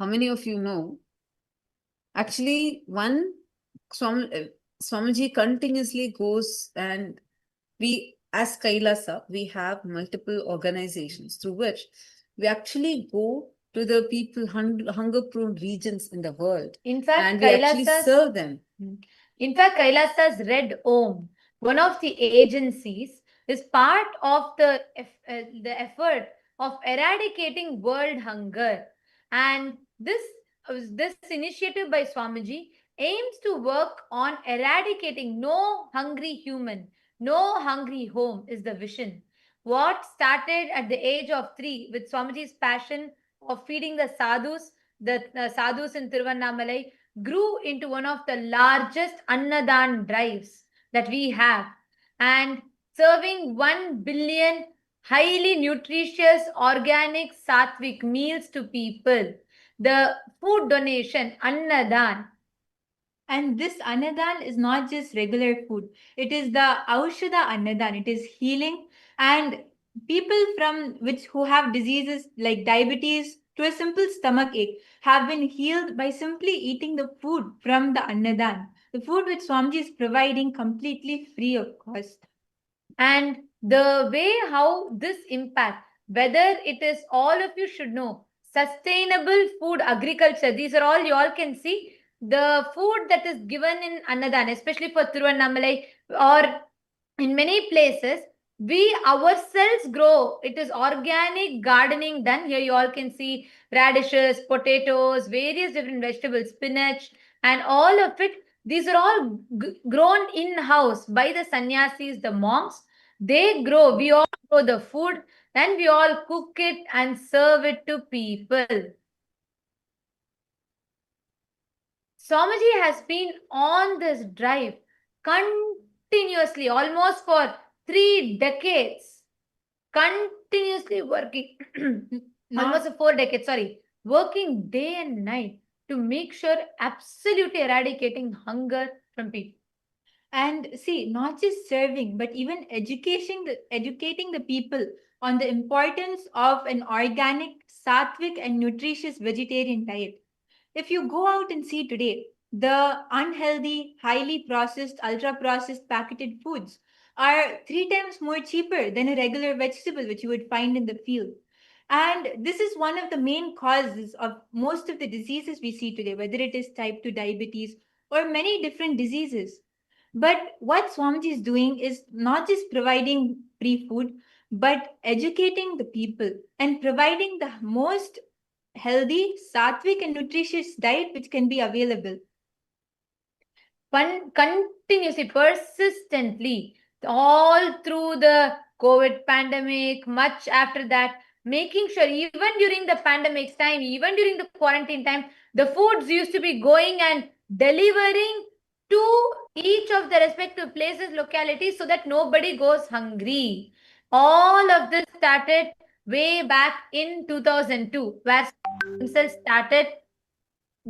how many of you know, actually Swamiji continuously goes, and we, as Kailasa, we have multiple organizations through which we actually go to the people, hunger-prone regions in the world. In fact, and we actually serve them. In fact, Kailasa's Red Om, one of the agencies, is part of the effort of eradicating world hunger. And this initiative by Swamiji aims to work on eradicating no hungry human, no hungry home is the vision. What started at the age of 3 with Swamiji's passion of feeding the sadhus in Tiruvannamalai, grew into one of the largest Annadan drives that we have, and serving 1 billion highly nutritious, organic, sattvic meals to people. The food donation, Annadan. And this Annadan is not just regular food. It is the Aushadha Annadan. It is healing, and people who have diseases like diabetes to a simple stomach ache have been healed by simply eating the food from the Annadan, the food which Swamiji is providing completely free of cost. And the way how this impact, whether it is, all of you should know, sustainable food agriculture, these are all you all can see, the food that is given in Annadan, especially for Tiruvannamalai or in many places, we ourselves grow. It is organic gardening done. Here you all can see radishes, potatoes, various different vegetables, spinach, and all of it. These are all grown in-house by the sannyasis, the monks. They grow. We all grow the food, then we all cook it and serve it to people. Swamiji has been on this drive continuously, almost for 3 decades, continuously working, almost 4 decades, working day and night to make sure absolutely eradicating hunger from people. And see, not just serving, but even educating the people on the importance of an organic, sattvic, and nutritious vegetarian diet. If you go out and see today, the unhealthy, highly processed, ultra-processed packeted foods are 3 times more cheaper than a regular vegetable which you would find in the field. And this is one of the main causes of most of the diseases we see today, whether it is type 2 diabetes or many different diseases. But what Swamiji is doing is not just providing free food, but educating the people and providing the most healthy, sattvic, and nutritious diet which can be available. Continuously, persistently, all through the COVID pandemic, much after that, making sure even during the pandemic time, even during the quarantine time, the foods used to be going and delivering to each of the respective places, localities, so that nobody goes hungry. All of this started way back in 2002, where themselves started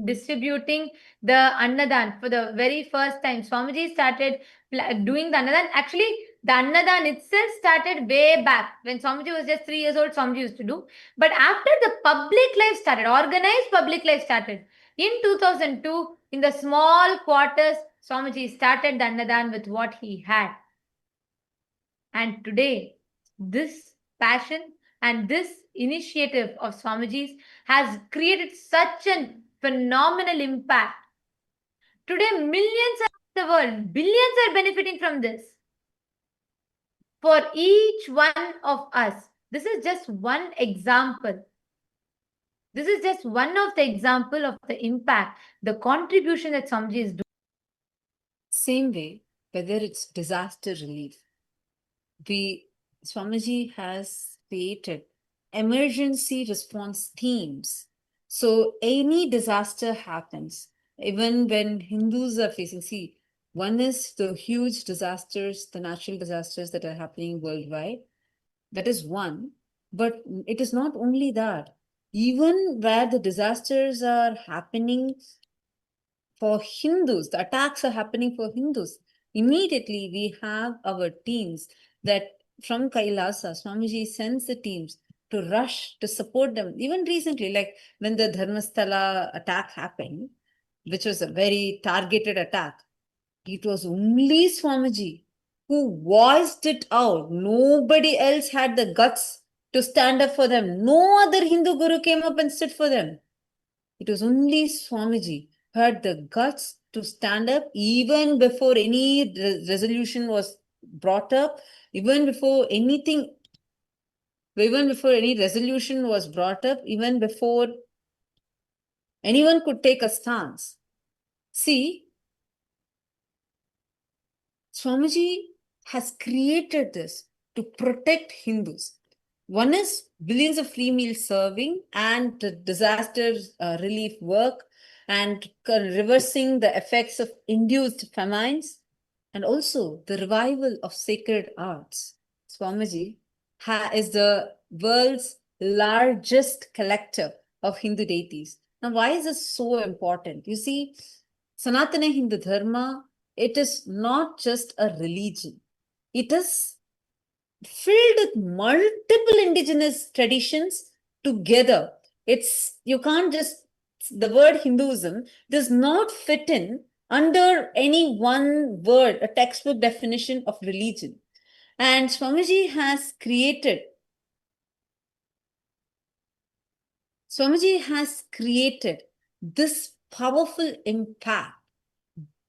distributing the Annadan for the very first time. Swamiji started doing the Annadan. Actually, the Annadan itself started way back when Swamiji was just 3 years old. Swamiji used to do. But after the public life started, organized public life started, in 2002, in the small quarters, Swamiji started the Annadan with what he had. And today, this passion and this initiative of Swamiji's has created such a phenomenal impact. Today, millions around the world, billions are benefiting from this. For each one of us, this is just one example. This is just one of the example of the impact, the contribution that Swamiji is doing. Same way, whether it's disaster relief, Swamiji has created emergency response teams. So any disaster happens, even when Hindus are facing, one is the huge disasters, the natural disasters that are happening worldwide. That is one. But it is not only that. Even where the disasters are happening for Hindus, the attacks are happening for Hindus, immediately we have our teams that from Kailasa, Swamiji sends the teams to rush to support them. Even recently, like when the Dharmasthala attack happened, which was a very targeted attack, it was only Swamiji who voiced it out. Nobody else had the guts to stand up for them. No other Hindu guru came up and stood for them. It was only Swamiji who had the guts to stand up even before any resolution was brought up, even before any resolution was brought up, even before anyone could take a stance. See, Swamiji has created this to protect Hindus. One is billions of free meals serving and the disaster relief work and reversing the effects of induced famines, and also the revival of sacred arts. Swamiji is the world's largest collector of Hindu deities. Now, why is this so important? You see, Sanatana Hindu Dharma, it is not just a religion. It is filled with multiple indigenous traditions together. You can't just, the word Hinduism does not fit in under any one word, a textbook definition of religion. And Swamiji has created this powerful impact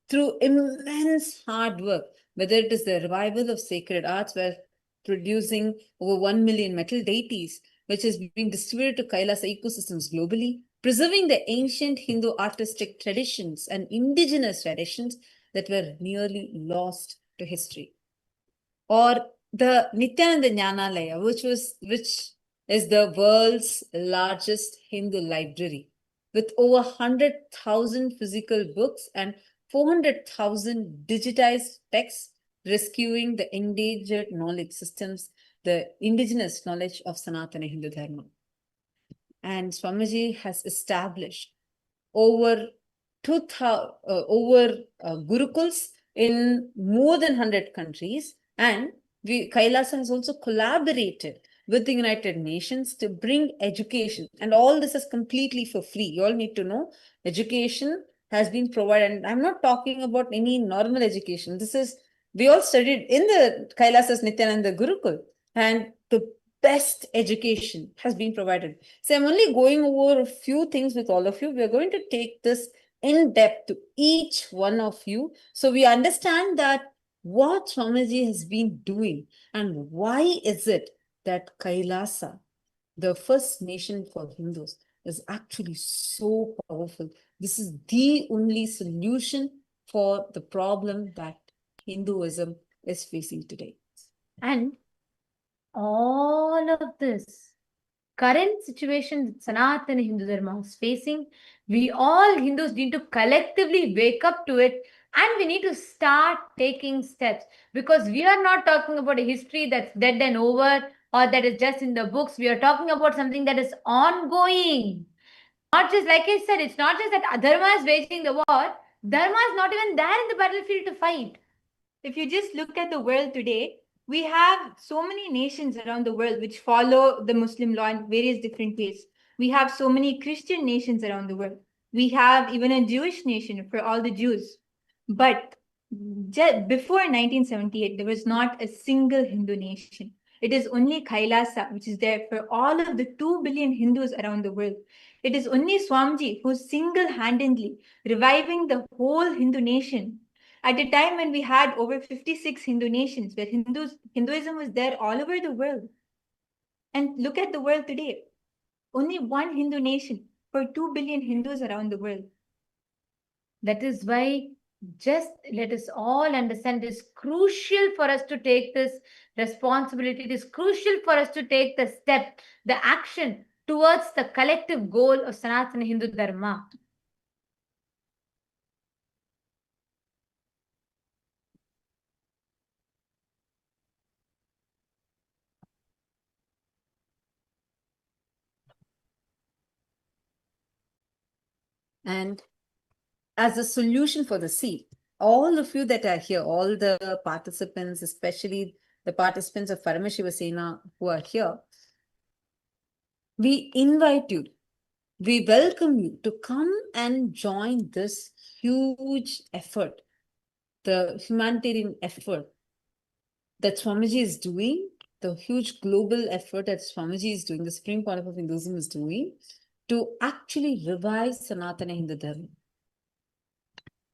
through immense hard work, whether it is the revival of sacred arts, where producing over 1 million metal deities, which is being distributed to KAILASA ecosystems globally, preserving the ancient Hindu artistic traditions and indigenous traditions that were nearly lost to history. Or the Nithyananda Jnanalaya, which is the world's largest Hindu library, with over 100,000 physical books and 400,000 digitized texts, rescuing the endangered knowledge systems, the indigenous knowledge of Sanatana Hindu Dharma. And Swamiji has established over gurukuls in more than 100 countries, and KAILASA has also collaborated with the United Nations to bring education, and all this is completely for free. You all need to know education has been provided, and I'm not talking about any normal education. We all studied in the KAILASA's Nityananda Gurukul, and the best education has been provided. So I'm only going over a few things with all of you. We're going to take this in depth to each one of you, so we understand that what Swamiji has been doing and why is it that KAILASA, the first nation for Hindus, is actually so powerful. This is the only solution for the problem that Hinduism is facing today. And all of this current situation that Sanatana Hindu Dharma is facing, we all Hindus need to collectively wake up to it, and we need to start taking steps, because we are not talking about a history that's dead and over or that is just in the books. We are talking about something that is ongoing. Not just, like I said, it's not just that Dharma is waging the war. Dharma is not even there in the battlefield to fight. If you just look at the world today, we have so many nations around the world which follow the Muslim law in various different ways. We have so many Christian nations around the world. We have even a Jewish nation for all the Jews. But before 1978, there was not a single Hindu nation. It is only KAILASA, which is there for all of the 2 billion Hindus around the world. It is only Swamiji who's single-handedly reviving the whole Hindu nation at a time when we had over 56 Hindu nations, where Hinduism was there all over the world. And look at the world today. Only one Hindu nation for 2 billion Hindus around the world. That is why just let us all understand it is crucial for us to take this responsibility. It is crucial for us to take the step, the action towards the collective goal of Sanatana Hindu Dharma. And as a solution for the sea, all of you that are here, all the participants, especially the participants of Paramashiva Sena who are here, We invite you, we welcome you to come and join this huge effort, the humanitarian effort that Swamiji is doing, the huge global effort that Swamiji is doing, the Supreme Pontiff of Hinduism is doing, to actually revive Sanatana Hindu Dharma.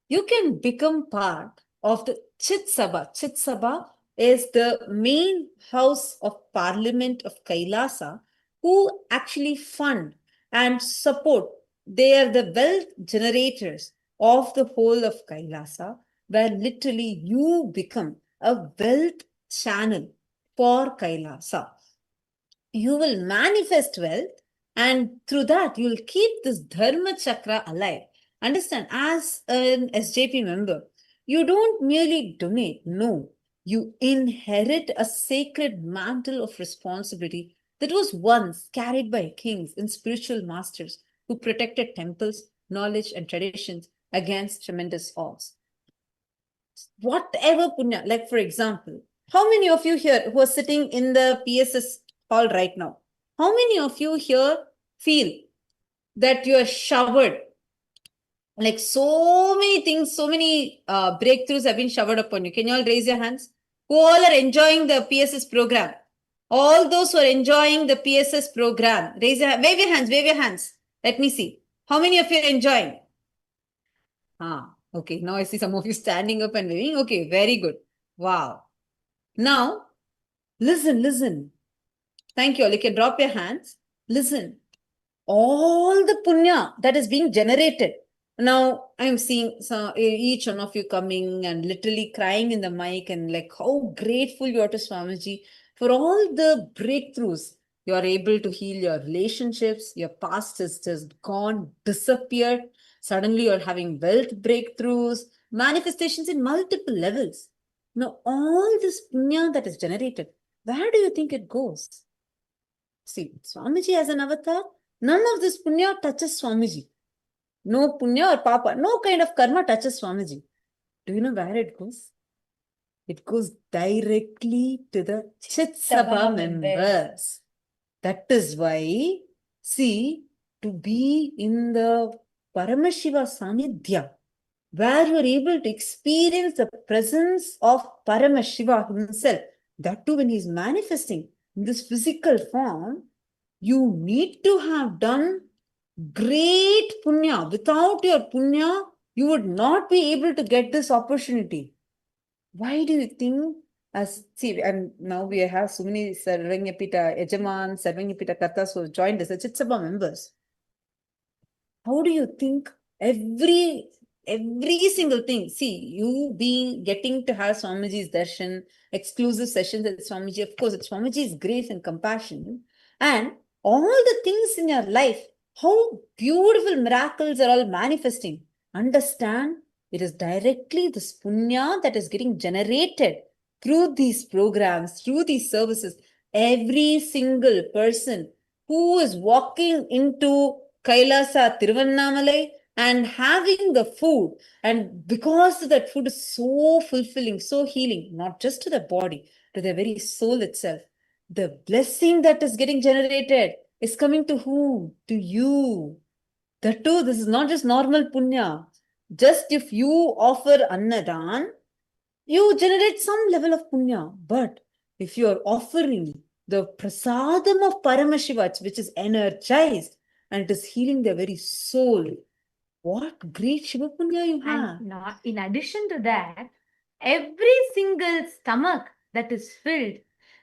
You can become part of the Chit Sabha. Chit Sabha is the main house of parliament of Kailasa, who actually fund and support. They are the wealth generators of the whole of Kailasa, where literally you become a wealth channel for Kailasa. You will manifest wealth, and through that, you will keep this Dharma Chakra alive. Understand, as an SJP member, you don't merely donate, no, you inherit a sacred mantle of responsibility that was once carried by kings and spiritual masters who protected temples, knowledge, and traditions against tremendous odds. Whatever punya, like for example, how many of you here who are sitting in the PSS hall right now, how many of you here feel that you are showered, like so many things, so many breakthroughs have been showered upon you? Can you all raise your hands? Who all are enjoying the PSS program? All those who are enjoying the PSS program, wave your hands, wave your hands. Let me see. How many of you are enjoying? Okay, now I see some of you standing up and waving. Okay, very good. Wow. Now, listen. Thank you all. You can drop your hands. Listen. All the punya that is being generated. Now, I'm seeing each one of you coming and literally crying in the mic and like how grateful you are to Swamiji for all the breakthroughs. You are able to heal your relationships. Your past is just gone, disappeared. Suddenly, you're having wealth breakthroughs, manifestations in multiple levels. Now, all this punya that is generated, where do you think it goes? See, Swamiji as an avatar, none of this punya touches Swamiji. No punya or papa, no kind of karma touches Swamiji. Do you know where it goes? It goes directly to the Chit Sabha members. That is why, see, to be in the Paramashiva Sanidhya, where you are able to experience the presence of Paramashiva himself, that too when he is manifesting in this physical form, you need to have done great punya. Without your punya, you would not be able to get this opportunity. Why do you think? And now we have so many Sarvanyapita Ejaman, Sarvanyapita Kartas who have joined us as Chitsabha members. How do you think every single thing? See, you getting to have Swamiji's darshan, exclusive sessions at Swamiji, of course, it's Swamiji's grace and compassion, and all the things in your life, how beautiful miracles are all manifesting. Understand, it is directly this punya that is getting generated through these programs, through these services. Every single person who is walking into Kailasa, Tiruvannamalai, and having the food, and because that food is so fulfilling, so healing, not just to the body, to the very soul itself, the blessing that is getting generated is coming to whom? To you. That too, this is not just normal punya. Just if you offer annadan, you generate some level of punya. But if you are offering the prasadam of Paramashiva, which is energized, and it is healing their very soul, what great Shiva Punya you have. And not, in addition to that, every single stomach that is filled,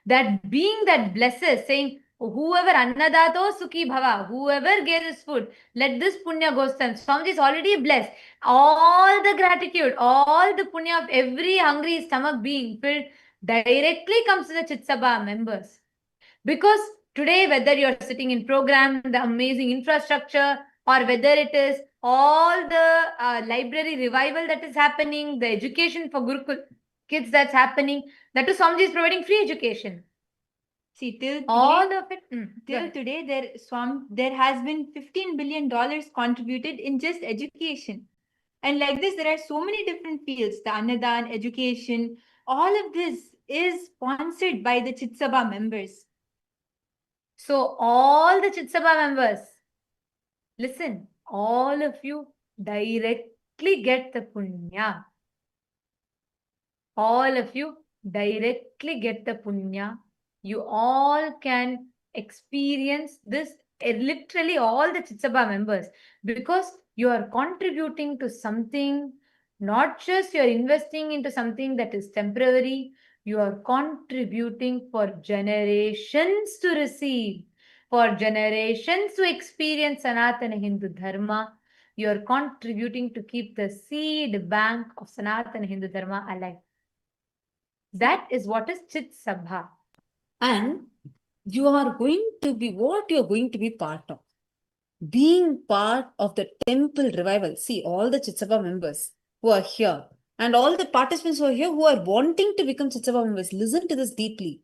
that being that blesses, saying, whoever annadato sukhi bhava, whoever gave this food, let this punya go to them. Swamiji is already blessed. All the gratitude, all the punya of every hungry stomach being filled directly comes to the Chitsabha members. Because today, whether you're sitting in program, the amazing infrastructure, or whether it is all the library revival that is happening, the education for Gurukul kids that's happening, that too Swamiji is providing free education. See, till All today, of it. till today, there has been $15 billion contributed in just education. And like this, there are so many different fields, the Annadan, education, all of this is sponsored by the Chitsabha members. So all the Chit-Sabha members, listen, all of you directly get the punya. All of you directly get the punya. You all can experience this, literally all the Chit-Sabha members, because you are contributing to something, not just you're investing into something that is temporary, you are contributing for generations to receive, for generations to experience Sanatana Hindu Dharma. You are contributing to keep the seed bank of Sanatana Hindu Dharma alive. That is what is Chit Sabha. And you are going to be what you're going to be part of. Being part of the temple revival. See, all the Chit-Sabha members who are here and all the participants who are here who are wanting to become Chit-Sabha members, listen to this deeply.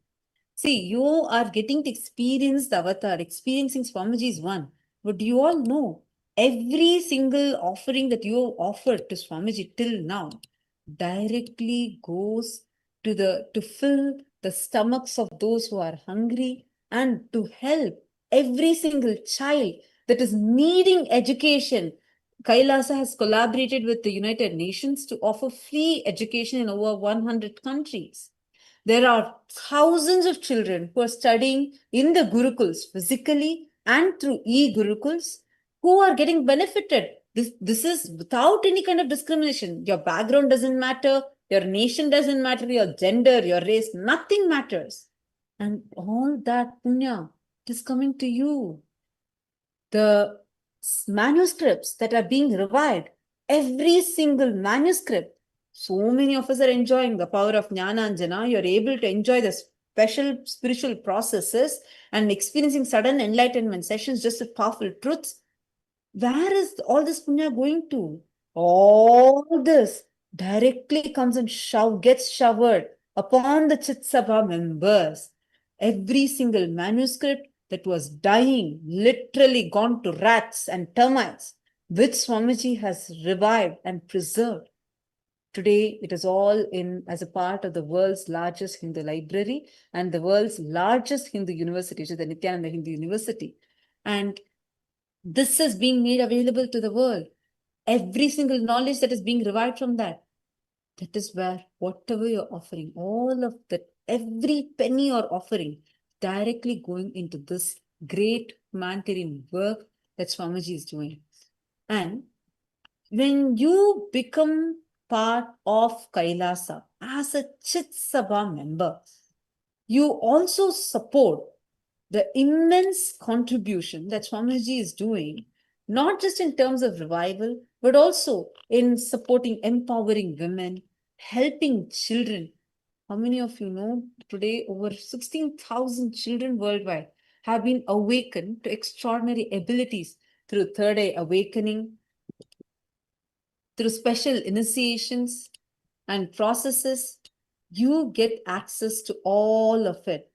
See, you are getting to experience the avatar, experiencing Swamiji is one. But you all know, every single offering that you have offered to Swamiji till now directly goes to fill the stomachs of those who are hungry and to help every single child that is needing education. KAILASA has collaborated with the United Nations to offer free education in over 100 countries. There are thousands of children who are studying in the Gurukuls physically and through e-Gurukuls who are getting benefited. This is without any kind of discrimination. Your background doesn't matter, your nation doesn't matter, your gender, your race, nothing matters. And all that punya is coming to you. The manuscripts that are being revived, every single manuscript, so many of us are enjoying the power of Jnana and Jana. You're able to enjoy the special spiritual processes and experiencing sudden enlightenment sessions just with powerful truths. Where is all this punya going to? All this directly comes and gets showered upon the Chit-Sabha members. Every single manuscript that was dying, literally gone to rats and termites, which Swamiji has revived and preserved. Today, it is all in as a part of the world's largest Hindu library and the world's largest Hindu university, which is the Nithyananda Hindu University. And this is being made available to the world. Every single knowledge that is being revived from that is where whatever you're offering, all of that, every penny you're offering, directly going into this great humanitarian work that Swamiji is doing. And when you become part of KAILASA as a Chit-Sabha member, you also support the immense contribution that Swamiji is doing, not just in terms of revival, but also in supporting, empowering women, helping children. How many of you know today over 16,000 children worldwide have been awakened to extraordinary abilities through third eye awakening, through special initiations and processes? You get access to all of it.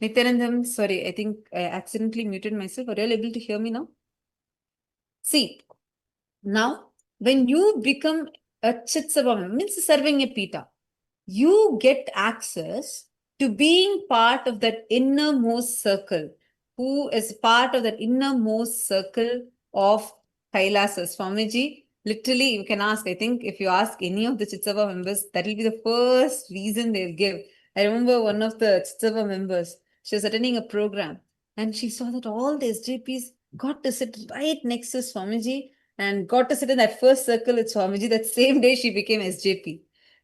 Nityanandam, sorry, I think I accidentally muted myself. Are you able to hear me now? See, now when you become a Chit-Sabha, means serving a pita, you get access to being part of that innermost circle. Who is part of that innermost circle of KAILASA? Swamiji, literally, you can ask, I think if you ask any of the Chit-Sabha members, that will be the first reason they'll give. I remember one of the Chit-Sabha members, she was attending a program and she saw that all the SJPs got to sit right next to Swamiji and got to sit in that first circle with Swamiji. That same day she became SJP.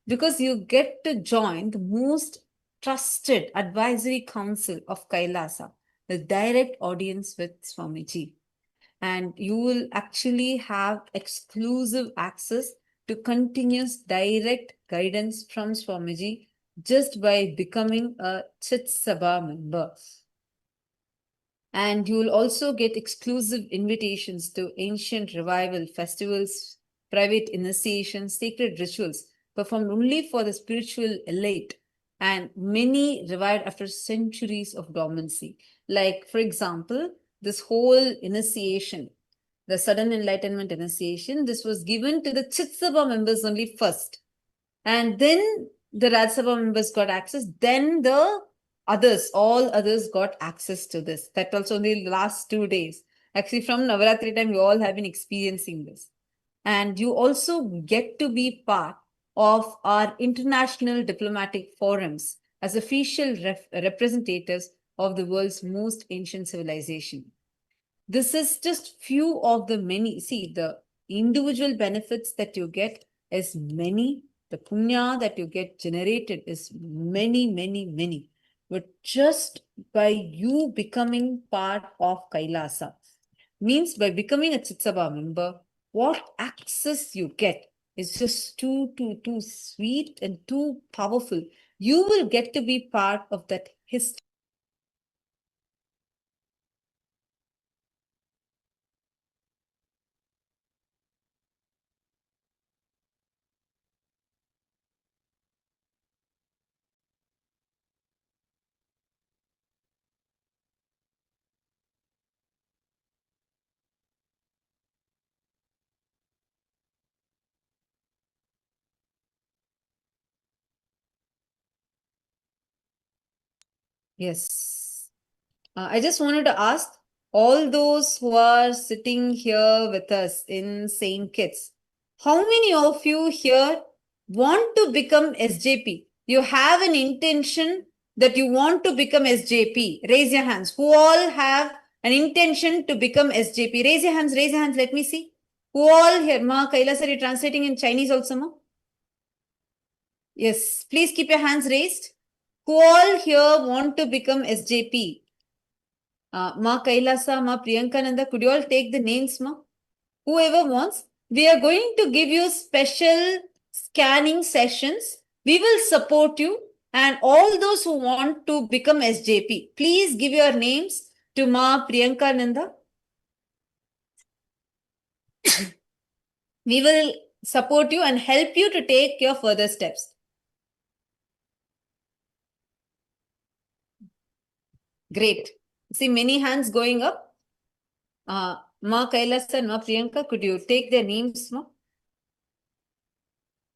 Because you get to join the most trusted advisory council of KAILASA, the direct audience with Swamiji. And you will actually have exclusive access to continuous direct guidance from Swamiji just by becoming a Chit Sabha member. And you will also get exclusive invitations to ancient revival festivals, private initiations, sacred rituals performed only for the spiritual elite, and many revived after centuries of dormancy. Like, for example, this whole initiation, the Sudden Enlightenment initiation, this was given to the Chit Sabha members only first. And then the Raj Sabha members got access. Then the others, all others got access to this. That also in the last 2 days. Actually, from Navaratri time, we all have been experiencing this. And you also get to be part of our international diplomatic forums as official representatives of the world's most ancient civilization. This is just few of the many. See, the individual benefits that you get is many. The punya that you get generated is many, many, many. But just by you becoming part of Kailasa, means by becoming a Chitsabha member, what access you get is just too sweet and too powerful. You will get to be part of that history. Yes. I just wanted to ask all those who are sitting here with us in St. Kitts, how many of you here want to become SJP? You have an intention that you want to become SJP. Raise your hands. Who all have an intention to become SJP? Raise your hands, let me see. Who all here? Ma, Kailasa, are you translating in Chinese also, ma? Yes, please keep your hands raised. Who all here want to become SJP? Ma Kailasa, Ma Priyankananda, could you all take the names, ma? Whoever wants, we are going to give you special scanning sessions. We will support you, and all those who want to become SJP, please give your names to Ma Priyankananda. We will support you and help you to take your further steps. Great. See many hands going up. Ma Kailasa and Ma Priyanka, could you take their names, ma?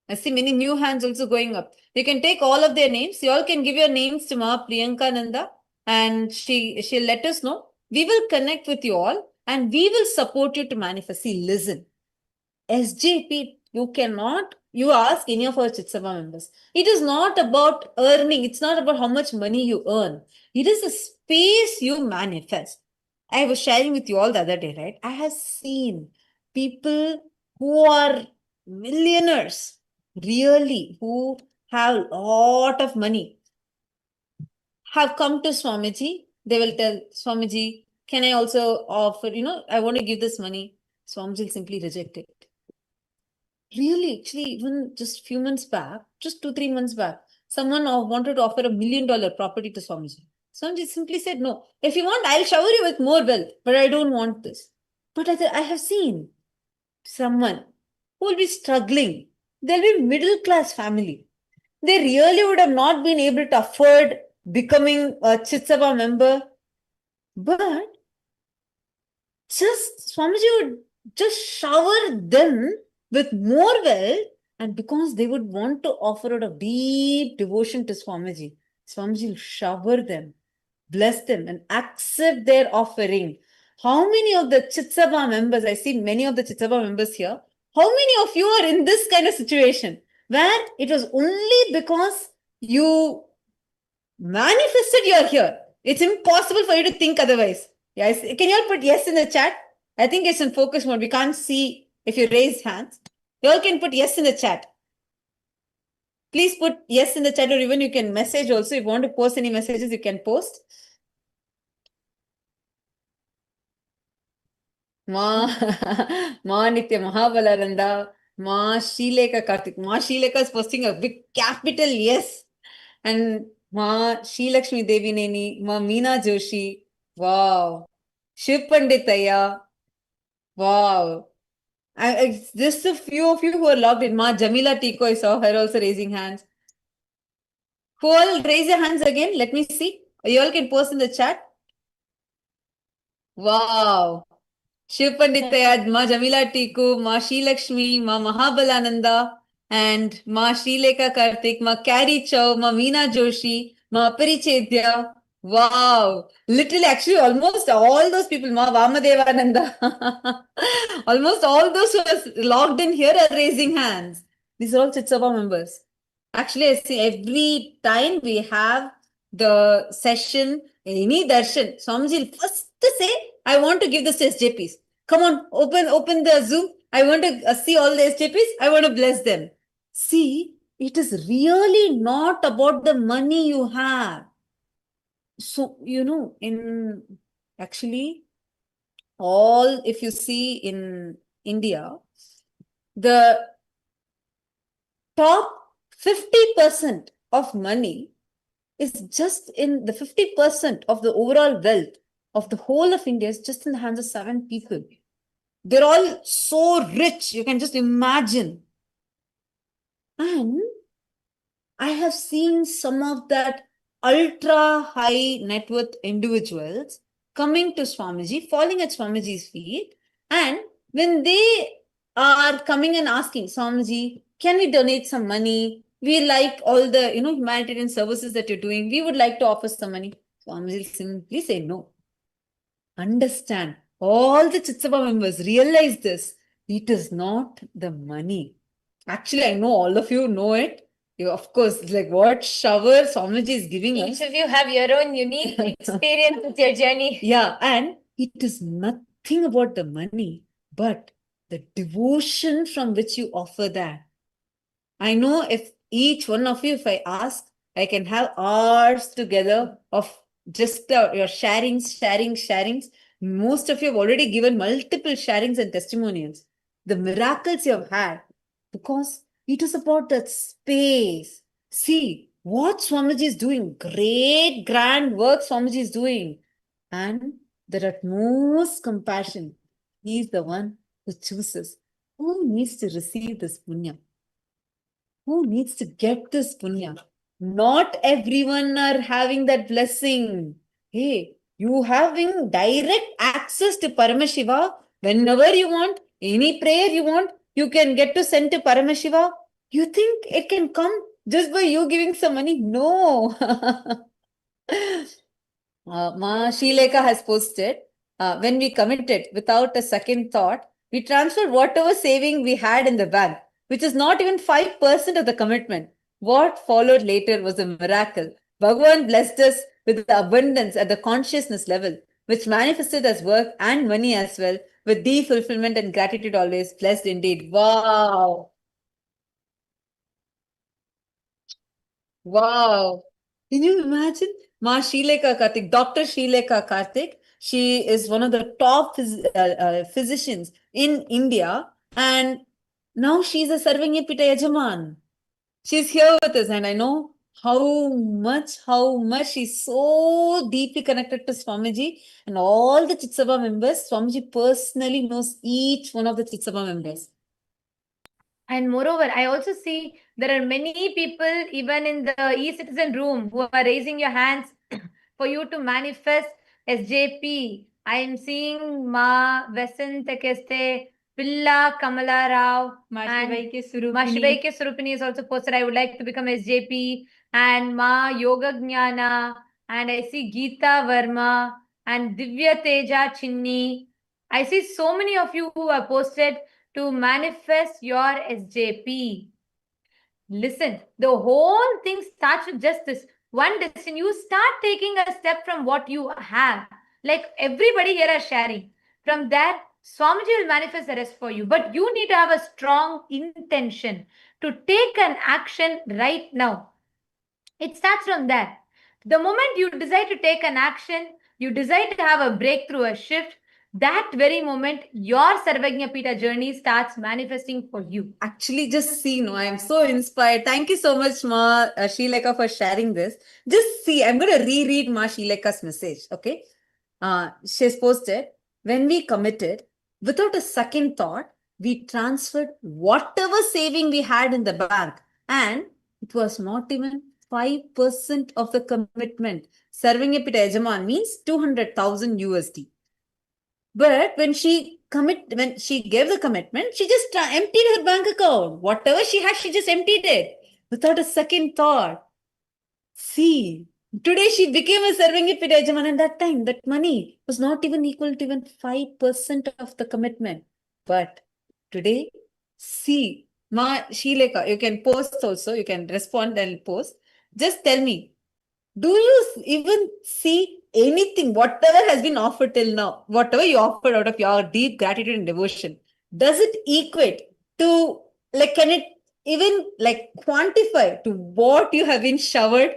I see many new hands also going up. You can take all of their names. You all can give your names to Ma Priyanka Nanda, and she'll let us know. We will connect with you all and we will support you to manifest. See, listen. SJP, you ask any of our Chitsava members. It is not about earning. It's not about how much money you earn. It is a space you manifest. I was sharing with you all the other day, right? I have seen people who are millionaires, really, who have a lot of money, have come to Swamiji. They will tell Swamiji, can I also offer, I want to give this money. Swamiji will simply reject it. Really, actually, even just few months back, just 2-3 months back, someone wanted to offer $1 million property to Swamiji. Swamiji simply said, no, if you want, I'll shower you with more wealth, but I don't want this. But I have seen someone who will be struggling. They'll be middle class family. They really would have not been able to afford becoming a Chitsabha member. But just Swamiji would just shower them with more wealth, and because they would want to offer out of deep devotion to Swamiji, Swamiji will shower them, bless them, and accept their offering. How many of the Chitsabha members, I see many of the Chitsabha members here, how many of you are in this kind of situation where it was only because you manifested you're here? It's impossible for you to think otherwise. Yes, can you all put yes in the chat? I think it's in focus mode. We can't see if you raise hands. You all can put yes in the chat. Please put yes in the chat, or even you can message also. If you want to post any messages, you can post. Ma Nitya Mahabalaranda, Ma Srileka Karthik. Ma Srileka is posting a big capital yes. And Ma Srilakshmi Devi Neni, Ma Meena Joshi. Wow. Shiv Panditaya. Wow. It's just a few of you who are logged in. Ma Jamila Tiko, I saw her also raising hands. Who all raise your hands again? Let me see. You all can post in the chat. Wow. Shiv Panditaya, Ma Jamila Tiku, Ma Shri Lakshmi, Ma Mahabalananda, and Ma Srileka Karthik, Ma Carrie Chow, Ma Meena Joshi, Ma Parichedya. Wow. Literally, actually, almost all those people, Ma Vamadevananda. Almost all those who are logged in here are raising hands. These are all Chitsava members. Actually, I see every time we have the session, any darshan, Swamiji will first say, I want to give this to SJPs. Come on, open the Zoom. I want to see all the SJPs. I want to bless them. See, it is really not about the money you have. So, in actually, if you see in India, the top 50% of money is just in the 50% of the overall wealth of the whole of India is just in the hands of 7 people. They're all so rich, you can just imagine. And I have seen some of that ultra high net worth individuals coming to Swamiji, falling at Swamiji's feet. And when they are coming and asking, Swamiji, can we donate some money? We like all the humanitarian services that you're doing. We would like to offer some money. Swamiji will simply say no. Understand. All the Chitsaba members realize this. It is not the money. Actually, I know all of you know it. You, of course, it's like what shower Swamiji is giving us. Each of you have your own unique experience with your journey. Yeah, and it is nothing about the money, but the devotion from which you offer that. I know if each one of you, if I ask, I can have hours together of just your sharings. Most of you have already given multiple sharings and testimonials. The miracles you have had, because it is about that space. See what Swamiji is doing. Great, grand work Swamiji is doing. And the utmost compassion. He is the one who chooses who needs to receive this punya. Who needs to get this punya? Not everyone are having that blessing. Hey, you having direct access to Paramashiva whenever you want, any prayer you want, you can get to send to Paramashiva. You think it can come just by you giving some money? No. Ma Srileka has posted, when we committed without a second thought, we transferred whatever saving we had in the bank, which is not even 5% of the commitment. What followed later was a miracle. Bhagavan blessed us with the abundance at the consciousness level, which manifested as work and money as well, with the fulfillment and gratitude always. Blessed indeed. Wow. Wow. Can you imagine? Ma Srileka Karthik, Dr. Srileka Karthik, she is one of the top physicians in India, and now she's a Sarvanyapita Yajaman. She's here with us, and I know how much she's so deeply connected to Swamiji and all the Chitsava members. Swamiji personally knows each one of the Chitsava members. And moreover, I also see there are many people even in the e-citizen room who are raising your hands for you to manifest SJP. I am seeing Ma Vesantakeste, Pilla Kamala Rao, and Ma Shivaike Surupini is also posted. I would like to become SJP, and Ma Yoga Jnana, and I see Geeta Verma and Divya Teja Chinni. I see so many of you who are posted to manifest your SJP. Listen, the whole thing starts with just this one decision. You start taking a step from what you have. Like everybody here is sharing. From that, Swamiji will manifest the rest for you. But you need to have a strong intention to take an action right now. It starts from that. The moment you decide to take an action, you decide to have a breakthrough, a shift, that very moment, your Sarvajñapita journey starts manifesting for you. Actually, just see, no, I am so inspired. Thank you so much, Ma Srilekha, for sharing this. Just see, I'm going to reread Ma Srilekha's message, okay? She's posted, when we committed, without a second thought, we transferred whatever saving we had in the bank, and it was not even 5% of the commitment. Serving a pita Yajaman means 200,000 USD. But when she gave the commitment, she just emptied her bank account. Whatever she had, she just emptied it without a second thought. See, today she became a serving a Yajaman, and that time that money was not even equal to even 5% of the commitment. But today, see, Ma Srilekha, you can post also, you can respond and post. Just tell me, do you even see anything, whatever has been offered till now, whatever you offered out of your deep gratitude and devotion, does it equate to, like, can it even like quantify to what you have been showered?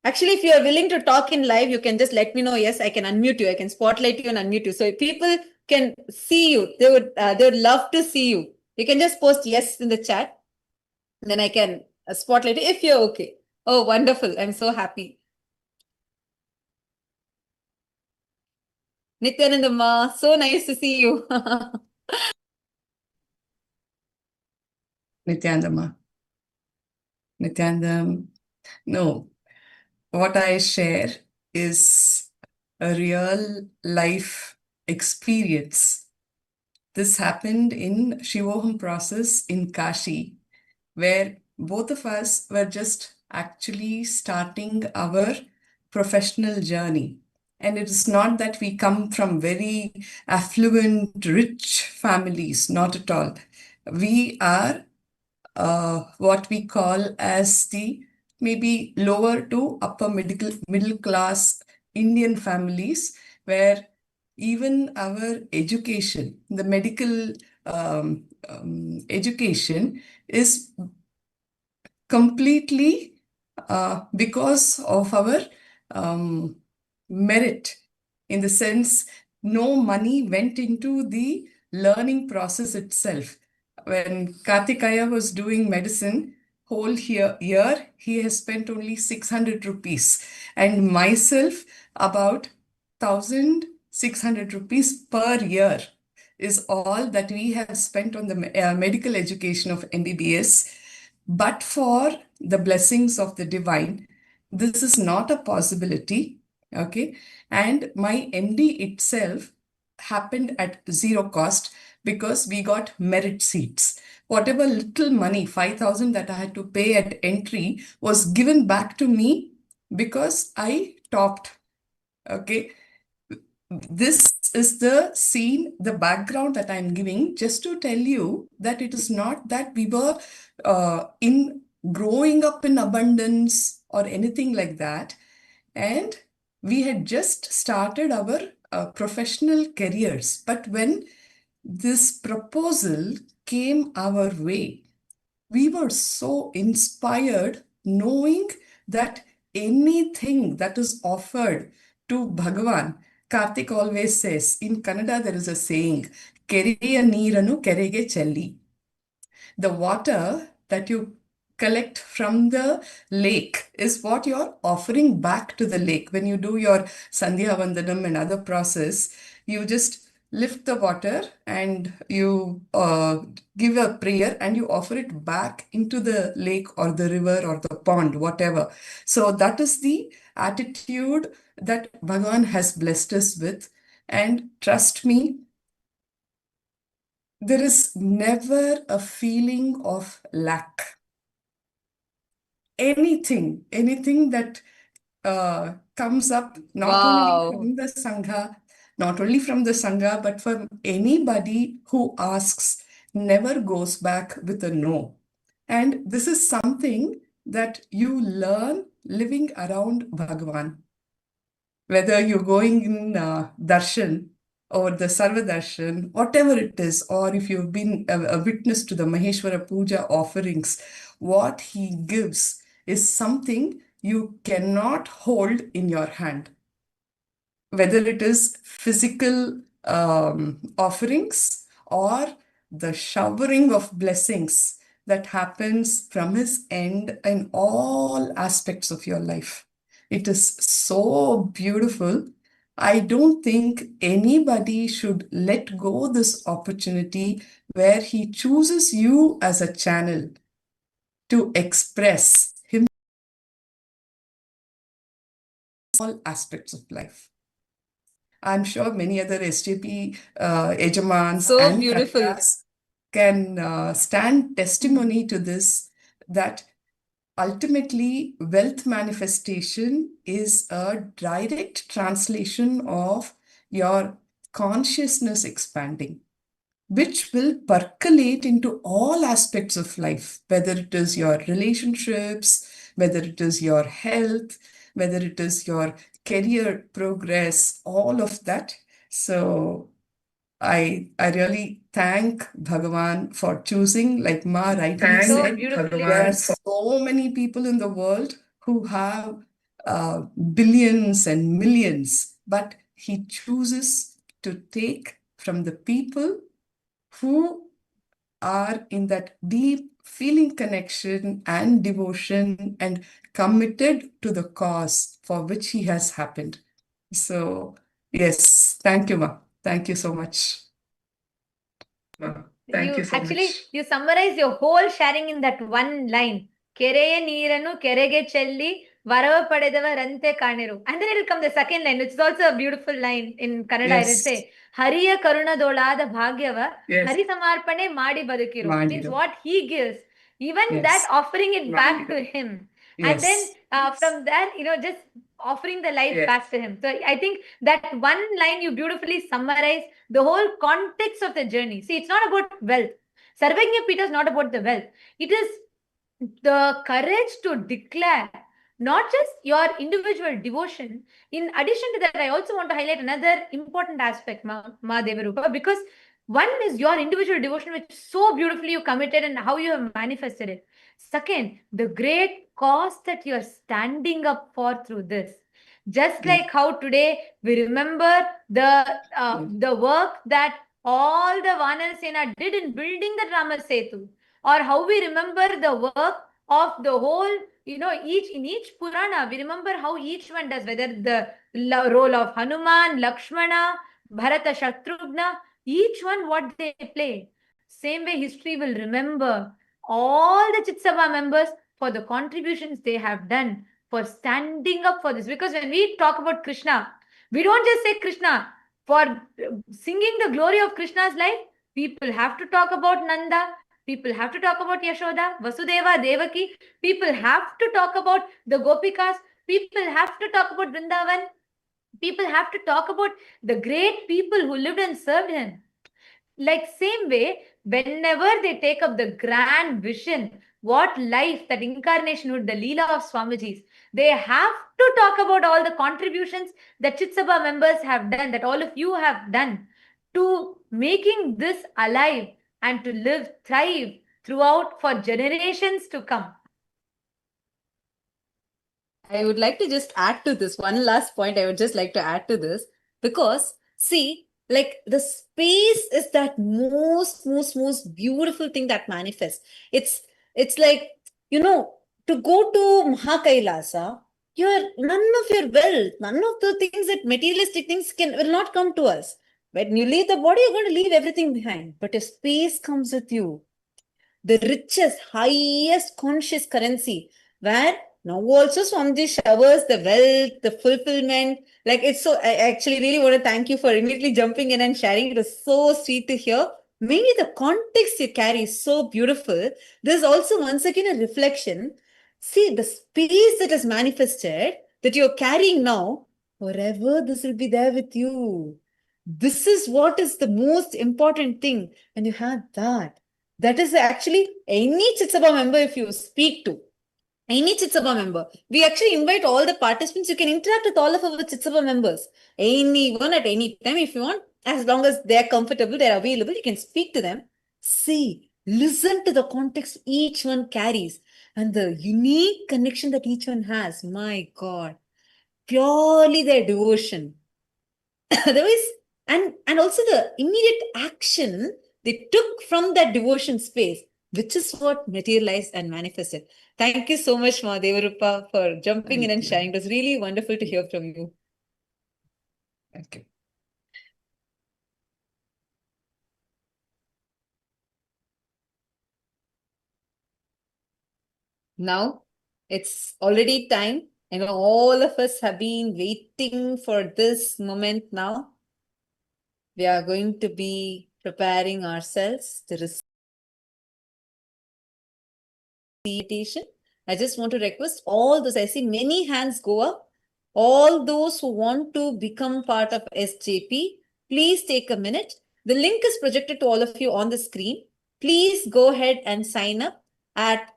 Actually, if you are willing to talk in live, you can just let me know. Yes, I can unmute you. I can spotlight you and unmute you. So if people can see you, they would love to see you. You can just post yes in the chat. Then I can spotlight you if you're okay. Oh, wonderful. I'm so happy. Nithyananda Ma, so nice to see you. Nithyananda Ma. Nithyananda, no, what I share is a real life experience. This happened in Shivoham process in Kashi, where both of us were just actually starting our professional journey. And it is not that we come from very affluent, rich families, not at all. We are what we call as the maybe lower to upper middle class Indian families, where even our education, the medical education is completely because of our merit, in the sense no money went into the learning process itself. When Kartikaya was doing medicine, whole year, he has spent only 600 rupees. And myself, about 1,600 rupees per year is all that we have spent on the medical education of MBBS. But for the blessings of the divine, this is not a possibility. Okay. And my MD itself happened at zero cost because we got merit seats. Whatever little money, 5,000 that I had to pay at entry, was given back to me because I topped. Okay. This is the scene, the background that I'm giving, just to tell you that it is not that we were in growing up in abundance or anything like that. And we had just started our professional careers. But when this proposal came our way, we were so inspired knowing that anything that is offered to Bhagavan, Karthik always says, in Kannada there is a saying, Kereya neeranu kerege chelli. The water that you collect from the lake is what you're offering back to the lake. When you do your Sandhya Vandanam and other process, you just lift the water and you give a prayer and you offer it back into the lake or the river or the pond, whatever. So that is the attitude that Bhagavan has blessed us with. And trust me, there is never a feeling of lack. Anything that comes up, not only from the Sangha, but from anybody who asks, never goes back with a no. And this is something that you learn living around Bhagavan. Whether you're going in Darshan or the Sarva Darshan, whatever it is, or if you've been a witness to the Maheshwara Puja offerings, what he gives is something you cannot hold in your hand. whether it is physical offerings or the showering of blessings that happens from his end in all aspects of your life. It is so beautiful. I don't think anybody should let go this opportunity where he chooses you as a channel to express him all aspects of life. I'm sure many other SJP Ejamans So and beautiful. Kailas can stand testimony to this, that ultimately wealth manifestation is a direct translation of your consciousness expanding, which will percolate into all aspects of life, whether it is your relationships, whether it is your health, whether it is your career progress, all of that. So I really thank Bhagavan for choosing, like Ma rightly So said, beautifully there are said. so many people in the world who have billions and millions, but he chooses to take from the people who are in that deep feeling connection and devotion and committed to the cause for which he has happened. So, yes, thank you, Ma. Thank you so much. Thank you so much. You summarize your whole sharing in that one line. Kereya neeranu kerege chelli varava padedavaranತೆ ಕಾಣಿರು. And then it will come the second line, which is also a beautiful line in Kannada. I will say, ಹರಿಯ ಕರುಣದೊಳಾದ ಭಾಗ್ಯವ ಹರಿ ಸಮರ್ಪಣೆ ಮಾಡಿ ಬದುಕಿರು. Means what he gives, even that offering it back to him. And then from that, just offering the life back to him. So I think that one line you beautifully summarize the whole context of the journey. See, it's not about wealth. Sarvagnya Pita is not about the wealth. It is the courage to declare not just your individual devotion. In addition to that, I also want to highlight another important aspect, Ma Devarupa, because one is your individual devotion, which so beautifully you committed and how you have manifested it. Second, the great cause that you are standing up for through this. Just like how today we remember the work that all the Vanar Sena did in building the Rama Setu, or how we remember the work of the whole, in each Purana, we remember how each one does, whether the role of Hanuman, Lakshmana, Bharata, Shatrughna, each one what they play. Same way history will remember all the Chit-Sabha members for the contributions they have done, for standing up for this. Because when we talk about Krishna, we don't just say Krishna. For singing the glory of Krishna's life, people have to talk about Nanda, people have to talk about Yashoda, Vasudeva, Devaki, people have to talk about the Gopikas, people have to talk about Vrindavan, people have to talk about the great people who lived and served him. Like same way, whenever they take up the grand vision, what life, that incarnationhood, the Leela of Swamiji's, they have to talk about all the contributions that Chit-Sabha members have done, that all of you have done to making this alive and to live, thrive throughout for generations to come. I would like to just add to this one last point. I would just like to add to this, because see, like the space is that most beautiful thing that manifests. It's like, to go to KAILASA, none of your wealth, none of the things that materialistic things will not come to us. When you leave the body, you're going to leave everything behind, but your space comes with you. The richest, highest conscious currency, where now also Swamiji showers the wealth, the fulfillment. Like it's so, I actually really want to thank you for immediately jumping in and sharing. It was so sweet to hear. Maybe the context you carry is so beautiful. There's also once again a reflection. See, the space that is manifested, that you're carrying now, forever this will be there with you. This is what is the most important thing. When you have that, that is actually any Chit-Sabha member, if you speak to, any Chit-Sabha member, we actually invite all the participants. You can interact with all of our Chit-Sabha members, anyone at any time if you want, as long as they're comfortable, they're available, you can speak to them. See, listen to the context each one carries and the unique connection that each one has. My God, purely their devotion. Otherwise, and also the immediate action they took from that devotion space, which is what materialized and manifested. Thank you so much, Mahadevarupa, for jumping in Thank and you. sharing. It was really wonderful to hear from you. Thank you. Now it's already time. I know all of us have been waiting for this moment now. We are going to be preparing ourselves to receive meditation. I just want to request all those, I see many hands go up. All those who want to become part of SJP, please take a minute. The link is projected to all of you on the screen. Please go ahead and sign up at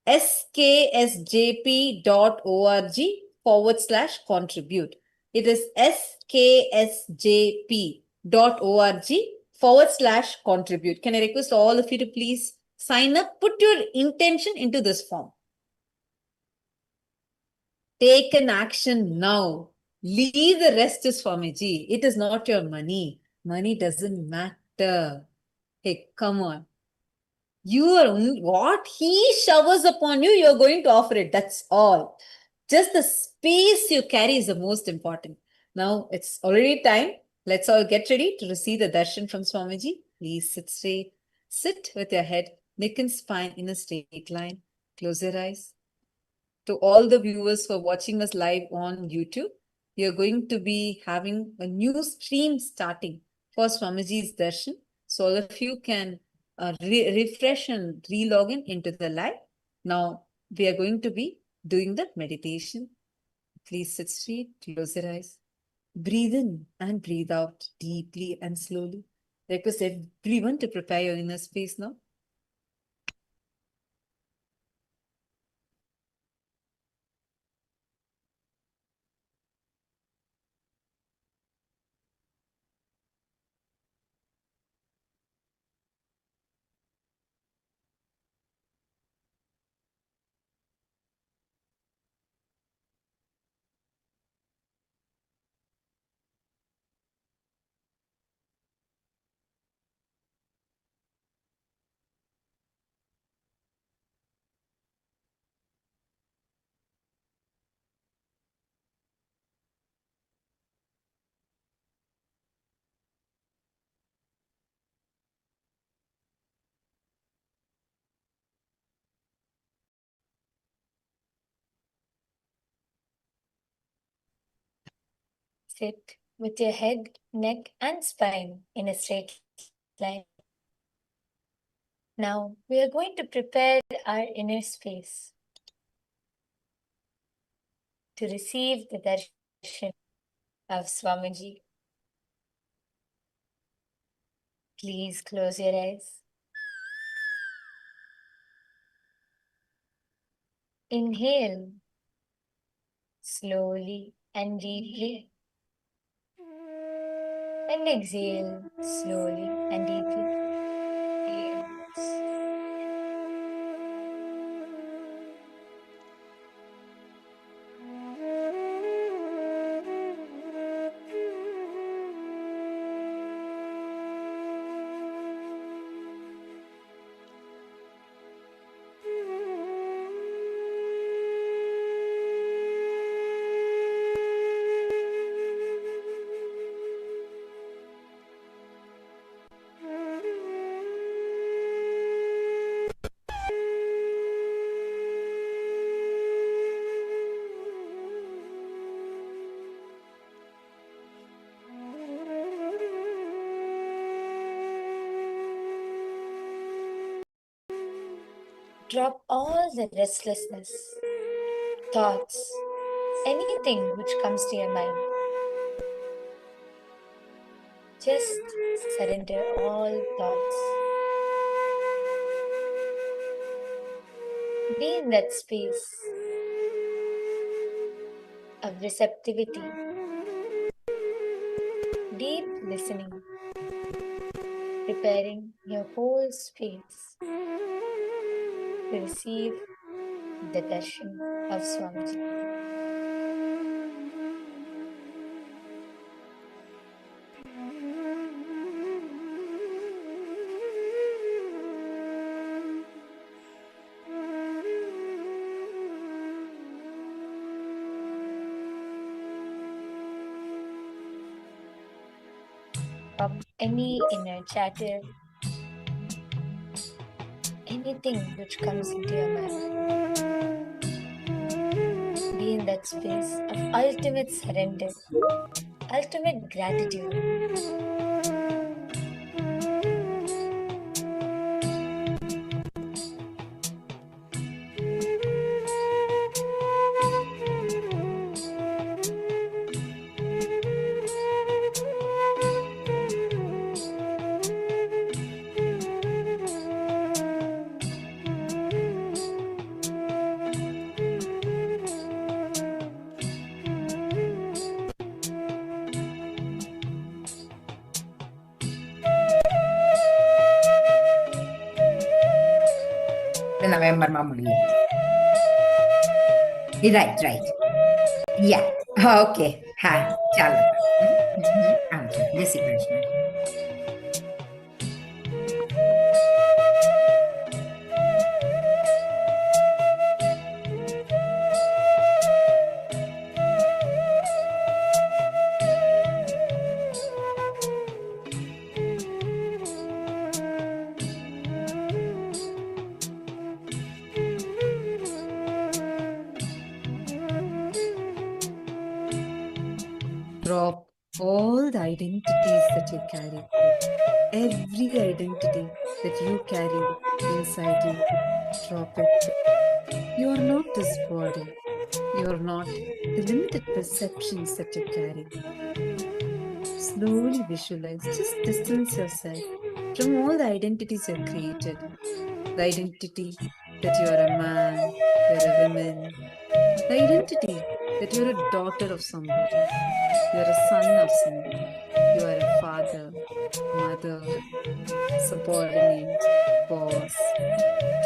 sksjp.org/contribute. It is sksjp.org/contribute. Can I request all of you to please sign up, put your intention into this form. Take an action now. Leave the rest to Swamiji. It is not your money. Money doesn't matter. Hey, come on. You are what he showers upon you, you're going to offer it. That's all. Just the space you carry is the most important. Now it's already time. Let's all get ready to receive the darshan from Swamiji. Please sit straight. Sit with your head, neck and spine in a straight line. Close your eyes. To all the viewers who are watching us live on YouTube, we are going to be having a new stream starting for Swamiji's darshan. So all of you can refresh and re-log into the live. Now we are going to be doing the meditation. Please sit straight, close your eyes. Breathe in and breathe out deeply and slowly. Request everyone to prepare your inner space now. Sit with your head, neck, and spine in a straight line. Now we are going to prepare our inner space to receive the darshan of Swamiji. Please close your eyes. Inhale slowly and deeply. And exhale slowly and deeply. Drop all the restlessness, thoughts, anything which comes to your mind. Just surrender all thoughts. Be in that space of receptivity, deep listening, preparing your whole space to receive the darshan of Swamiji. any inner chatter, anything which comes into your mind. Be in that space of ultimate surrender, ultimate gratitude. November முடியும். Right. Yeah. Okay. हाँ, चलो. अच्छा, जय Shri Krishna. Drop all the identities that you carry. Every identity that you carry inside you, drop it. You are not this body. You are not the limited perceptions that you carry. Slowly visualize, just distance yourself from all the identities you have created. The identity that you are a man, you are a woman. The identity that you are a daughter of somebody. You are a son of somebody. You are a father, mother, subordinate, boss.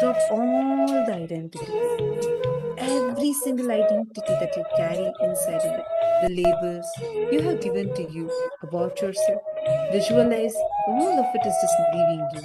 Drop all the identities. Every single identity that you carry inside of it, the labels you have given to you about yourself, visualize all of it is just leaving you.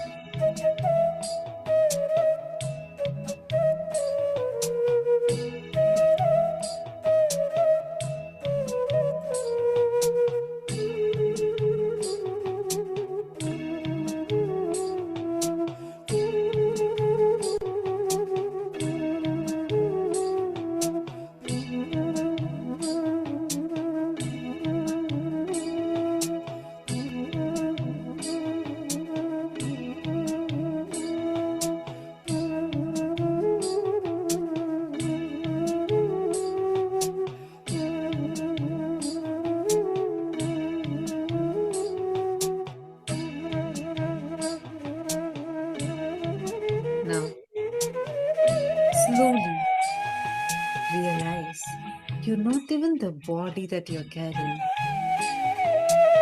Now, slowly realize you're not even the body that you're carrying.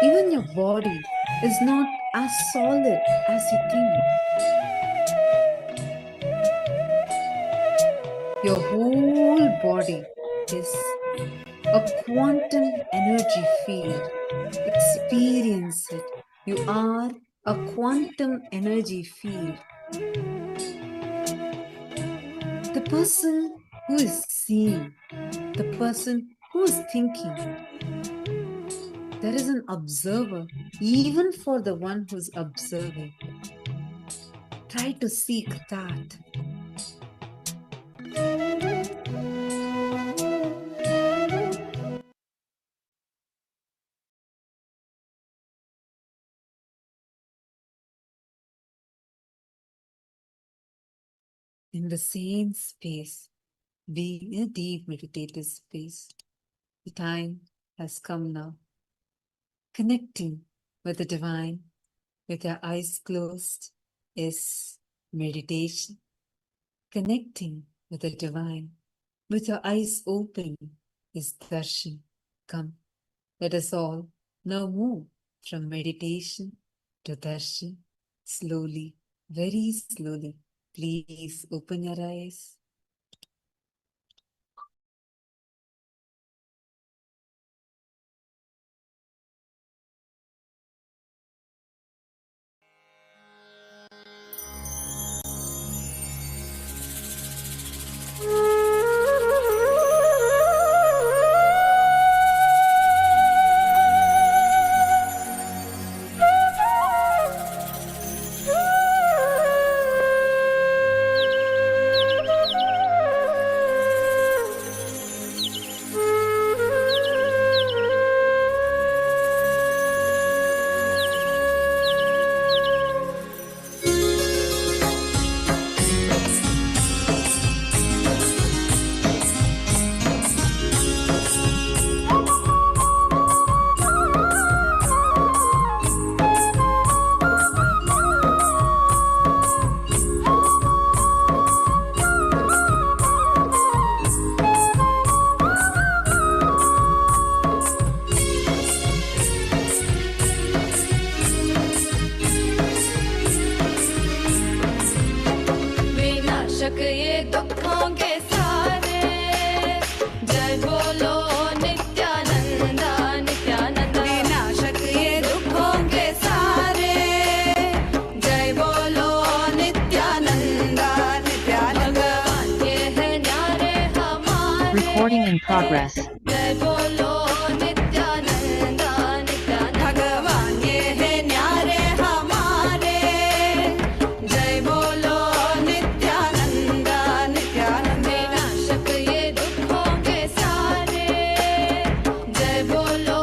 Even your body is not as solid as you think. Your whole body is a quantum energy field. Experience it. You are a quantum energy field. The person who is seeing, the person who is thinking, there is an observer, even for the one who's observing. Try to seek that. In the same space, be in a deep meditative space. The time has come now. Connecting with the divine, with your eyes closed, is meditation. Connecting with the divine, with your eyes open, is darshan. Come, let us all now move from meditation to darshan. Slowly, very slowly. Please open your eyes. Recording in progress. जय बोलो नित्यानंदा नित्यानंद भगवान ये है न्यारे हमारे जय बोलो नित्यानंदा नित्यानंद विनाशक ये दुखों के सारे जय बोलो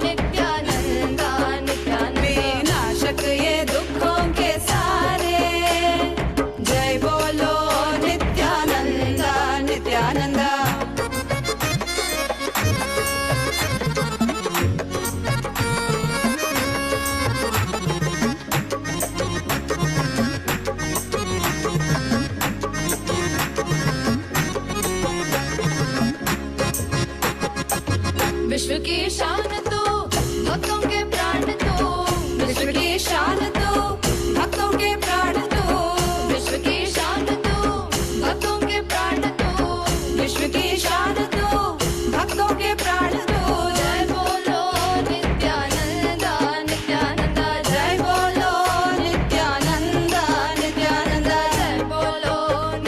नित्यानंदा नित्यानंद विनाशक ये दुखों के सारे जय बोलो नित्यानंदा नित्यानंदा विश्व की शान तो भक्तों के प्राण तो विश्व की शान तो भक्तों के प्राण तो विश्व की शान तो भक्तों के प्राण तो विश्व की शान तो भक्तों के प्राण तो जय बोलो नित्यानंदा नित्यानंदा जय बोलो नित्यानंदा नित्यानंदा जय बोलो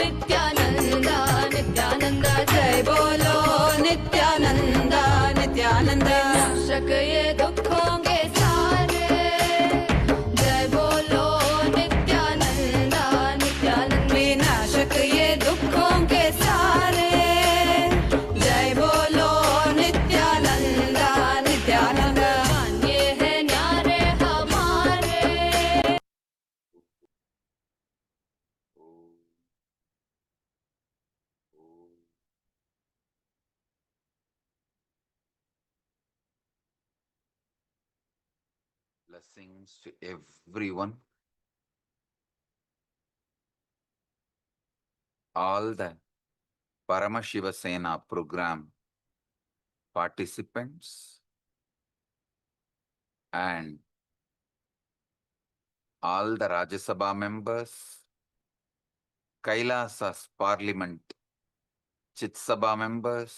नित्यानंदा नित्यानंदा जय बोलो नित्यानंदा नित्यानंदा विनाशक ये दुखों के सारे जय बोलो नित्यानंदा नित्यानंद विनाशक ये दुखों के सारे जय बोलो नित्यानंदा नित्यानंदा ये है न्यारे हमारे Blessings to everyone. All the Paramashiva Sena program participants and all the Rajya Sabha members, Kailasa's Parliament Chit Sabha members,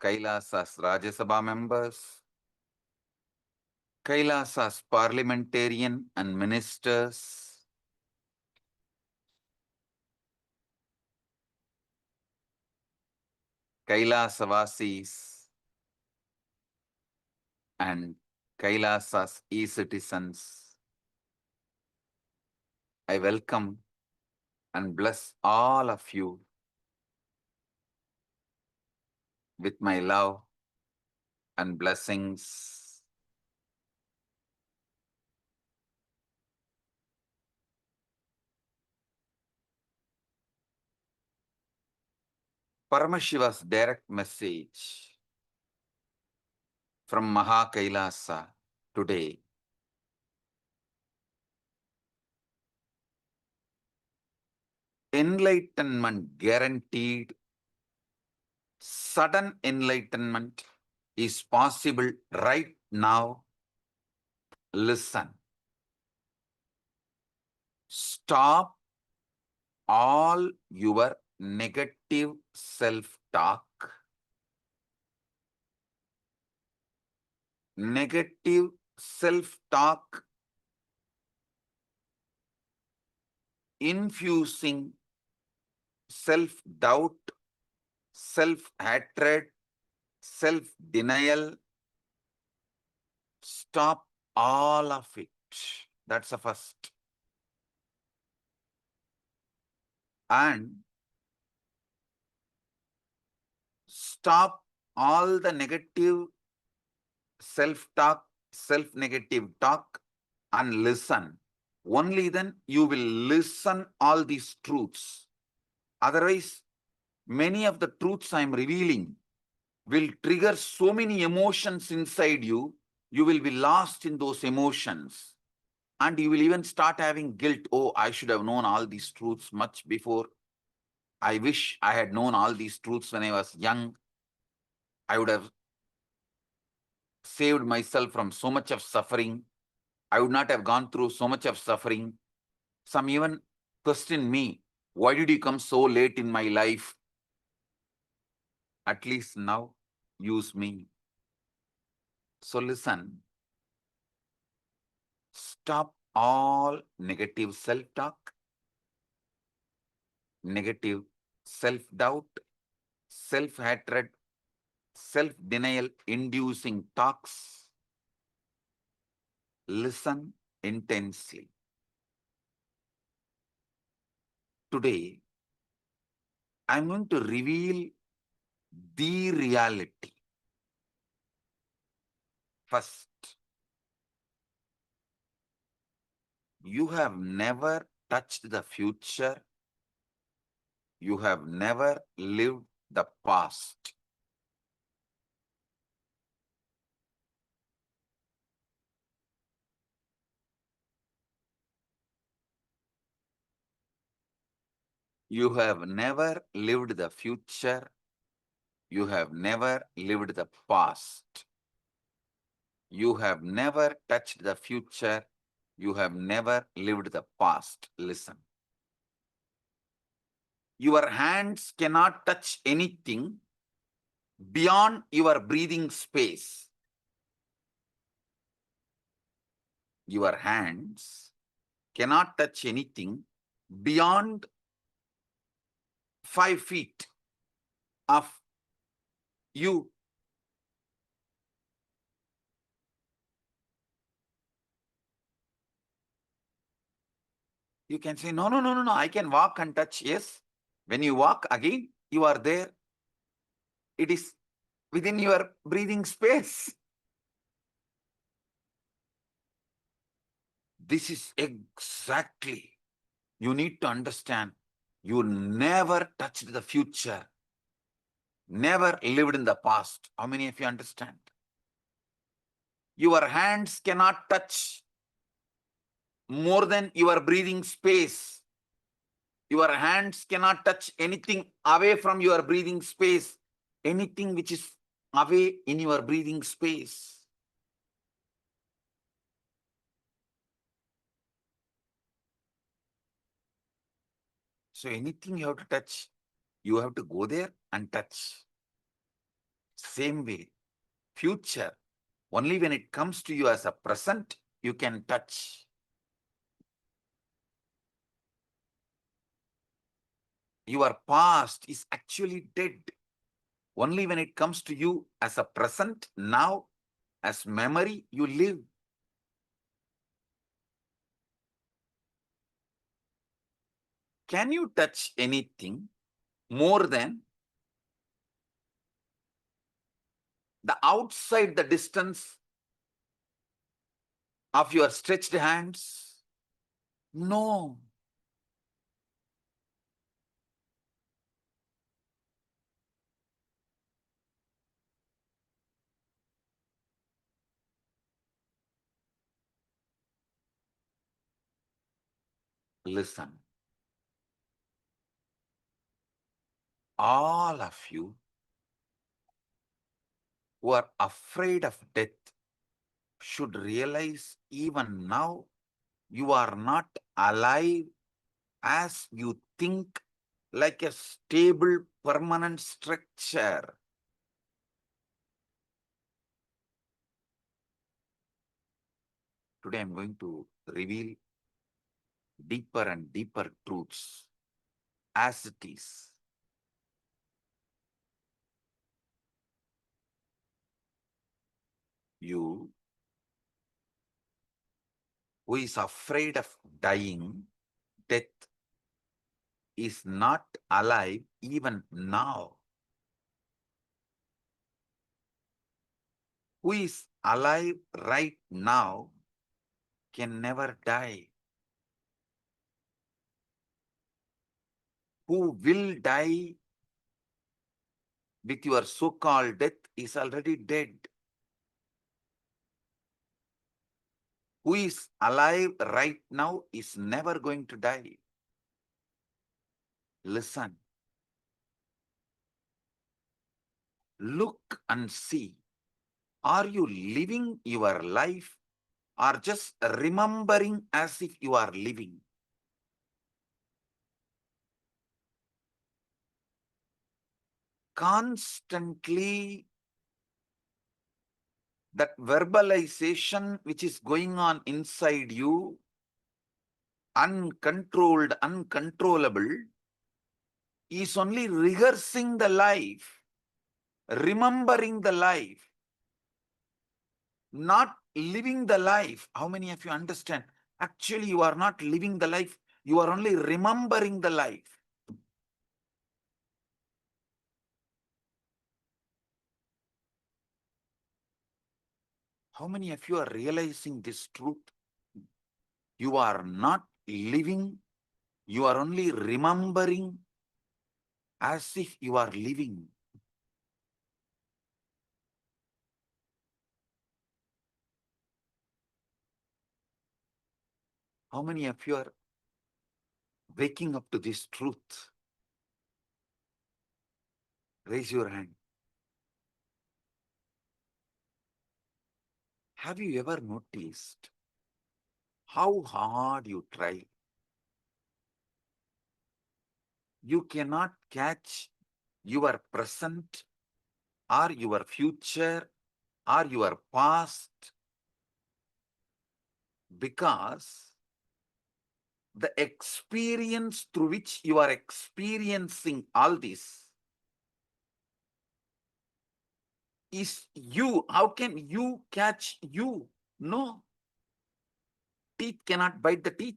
Kailasa's Rajya Sabha members, Kailasa's parliamentarian and ministers, Kailasavasis and Kailasa's e-citizens, I welcome and bless all of you with my love and blessings. Paramashiva's direct message from Maha Kailasa today. Enlightenment guaranteed. Sudden enlightenment is possible right now. Listen. Stop all your negative self-talk, negative self-talk infusing self-doubt, self-hatred, self-denial. Stop all of it. That's the first. And stop all the negative self-talk, self-negative talk and listen. Only then you will listen all these truths. Otherwise, many of the truths I am revealing will trigger so many emotions inside you, you will be lost in those emotions. And you will even start having guilt. Oh, I should have known all these truths much before. I wish I had known all these truths when I was young. I would have saved myself from so much of suffering. I would not have gone through so much of suffering. Some even question me, why did you come so late in my life? At least now, use me. So listen. Stop all negative self-talk, negative self-doubt, self-hatred, self-denial inducing talks, listen intensely. Today, I'm going to reveal the reality. First, you have never touched the future. You have never lived the past. You have never lived the future. You have never lived the past. You have never touched the future. You have never lived the past. Listen. Your hands cannot touch anything beyond your breathing space. Your hands cannot touch anything beyond 5 feet of you. You can say, no, I can walk and touch. Yes, when you walk again, you are there. It is within your breathing space. This is exactly, you need to understand. You never touched the future, never lived in the past. How many of you understand? Your hands cannot touch more than your breathing space. Your hands cannot touch anything away from your breathing space, anything which is away in your breathing space. So anything you have to touch, you have to go there and touch. Same way, future, only when it comes to you as a present, you can touch. Your past is actually dead. Only when it comes to you as a present, now, as memory, you live. Can you touch anything more than the outside the distance of your stretched hands? No. Listen. All of you who are afraid of death should realize even now you are not alive as you think, like a stable, permanent structure. Today I'm going to reveal deeper and deeper truths as it is. You who is afraid of dying, death, is not alive even now. Who is alive right now can never die. Who will die with your so-called death is already dead. Who is alive right now is never going to die. Listen. Look and see. Are you living your life or just remembering as if you are living? Constantly, that verbalization which is going on inside you, uncontrolled, uncontrollable, is only rehearsing the life, remembering the life, not living the life. How many of you understand? Actually, you are not living the life. You are only remembering the life. How many of you are realizing this truth? You are not living. You are only remembering as if you are living. How many of you are waking up to this truth? Raise your hand. Have you ever noticed how hard you try? You cannot catch your present or your future or your past because the experience through which you are experiencing all this is you. How can you catch you? No. Teeth cannot bite the teeth.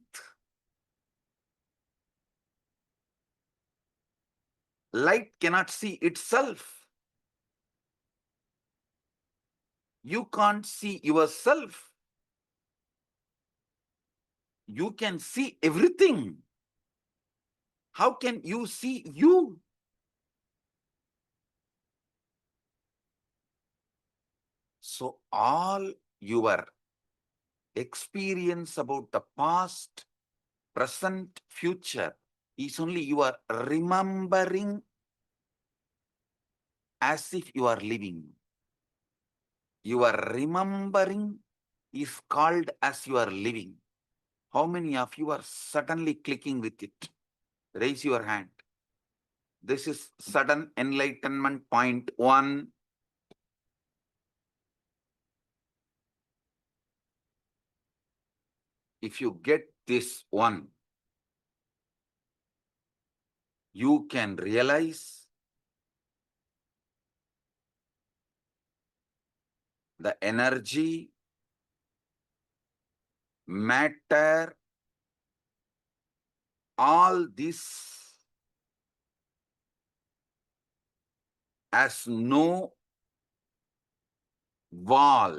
Light cannot see itself. You can't see yourself. You can see everything. How can you see you? So all your experience about the past, present, future is only you are remembering as if you are living. Your remembering is called as you are living. How many of you are suddenly clicking with it? Raise your hand. This is sudden enlightenment point 1. If you get this one, you can realize the energy, matter, all this as no wall.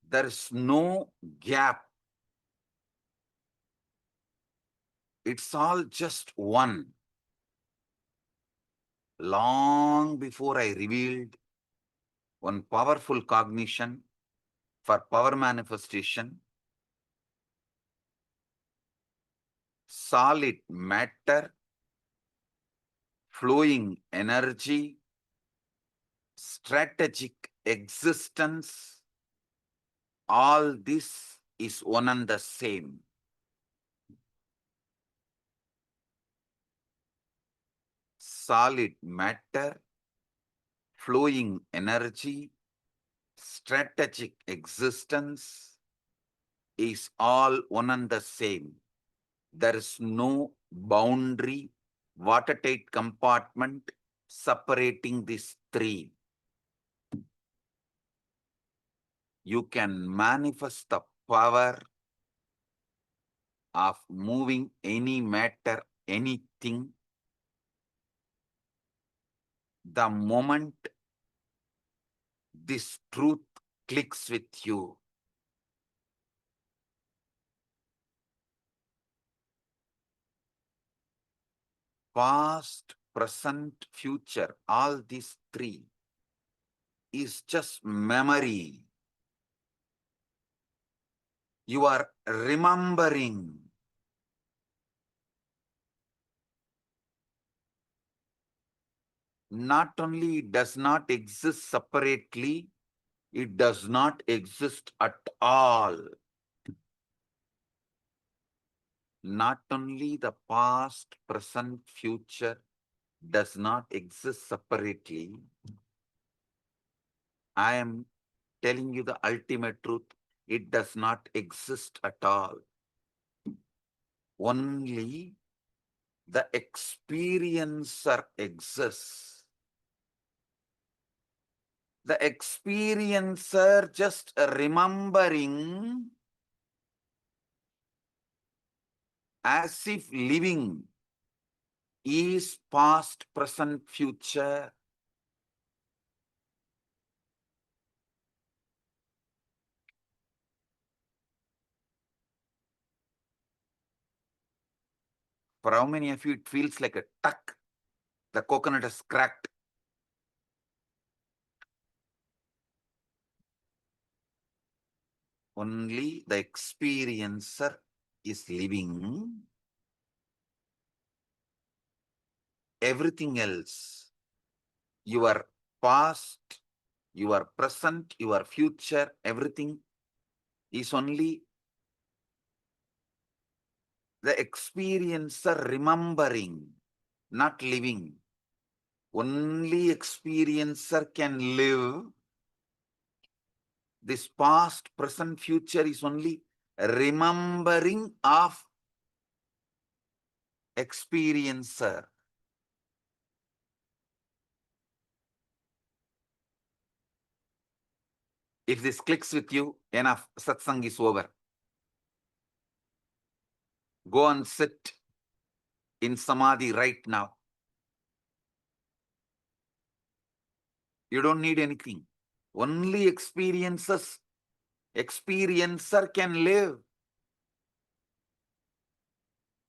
There is no gap. It's all just one. Long before I revealed one powerful cognition for power manifestation, solid matter, flowing energy, strategic existence, all this is one and the same. Solid matter, flowing energy, strategic existence is all one and the same. There is no boundary, watertight compartment separating these three. You can manifest the power of moving any matter, anything, the moment this truth clicks with you. Past, present, future, all these three is just memory. You are remembering. Not only it does not exist separately, it does not exist at all. Not only the past, present, future does not exist separately. I am telling you the ultimate truth. It does not exist at all. Only the experiencer exists. The experiencer just remembering as if living is past, present, future. For how many of you it feels like a tuck? The coconut is cracked. Only the experiencer is living. Everything else, your past, your present, your future, everything is only the experiencer remembering, not living. Only experiencer can live. This past, present, future is only remembering of experiencer. If this clicks with you, enough, satsang is over. Go and sit in samadhi right now. You don't need anything. Only experiencer can live.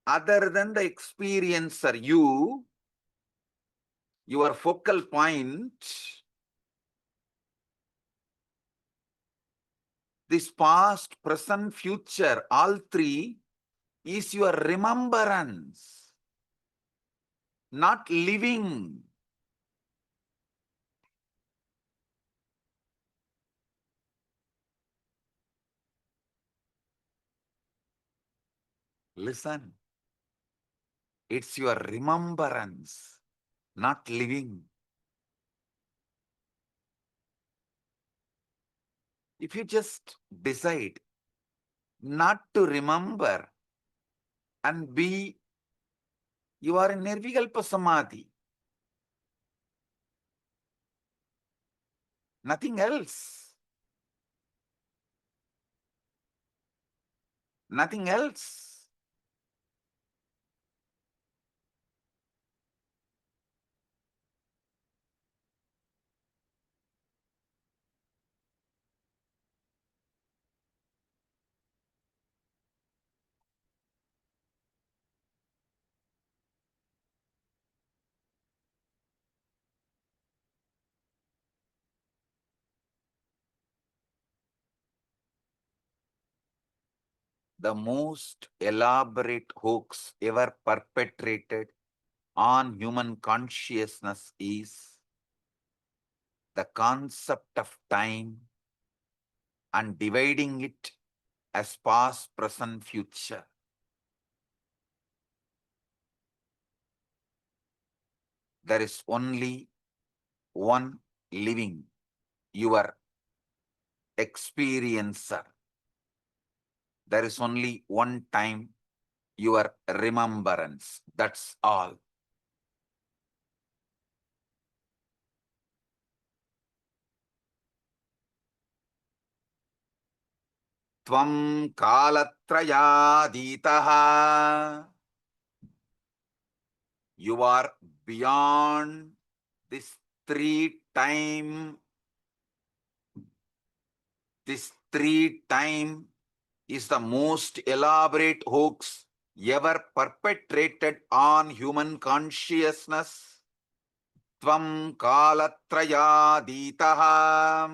Other than the experiencer, your focal point, this past, present, future, all three is your remembrance, not living. Listen, it's your remembrance, not living. If you just decide not to remember and be, you are in Nirvikalpa Samadhi. Nothing else. Nothing else. The most elaborate hoax ever perpetrated on human consciousness is the concept of time and dividing it as past, present, future. There is only one living, your experiencer. There is only one time, your remembrance. That's all. Tvam kalatrayaditaha. You are beyond this three-time. This three-time is the most elaborate hoax ever perpetrated on human consciousness. Tvam kalatrayaditaha.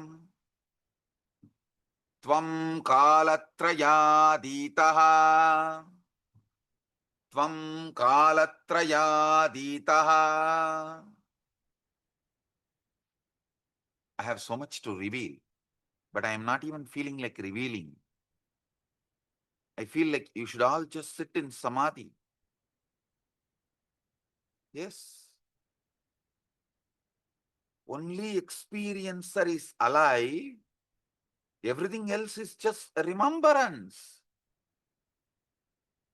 Tvam kalatrayaditaha. Tvam kalatrayaditaha. I have so much to reveal, but I am not even feeling like revealing. I feel like you should all just sit in samadhi. Yes. Only experiencer is alive. Everything else is just a remembrance.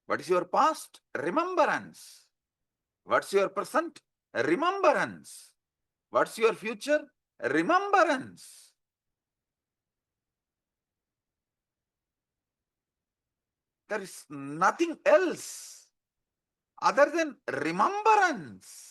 What is your past? Remembrance. What's your present? Remembrance. What's your future? Remembrance. There is nothing else other than remembrance.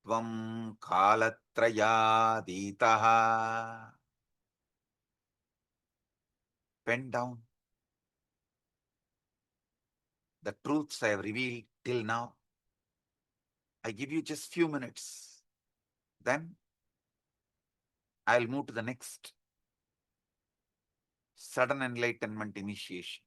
Tvam kalatrayaditaha. Pen down the truths I have revealed till now. I give you just few minutes. Then I'll move to the next sudden enlightenment initiation.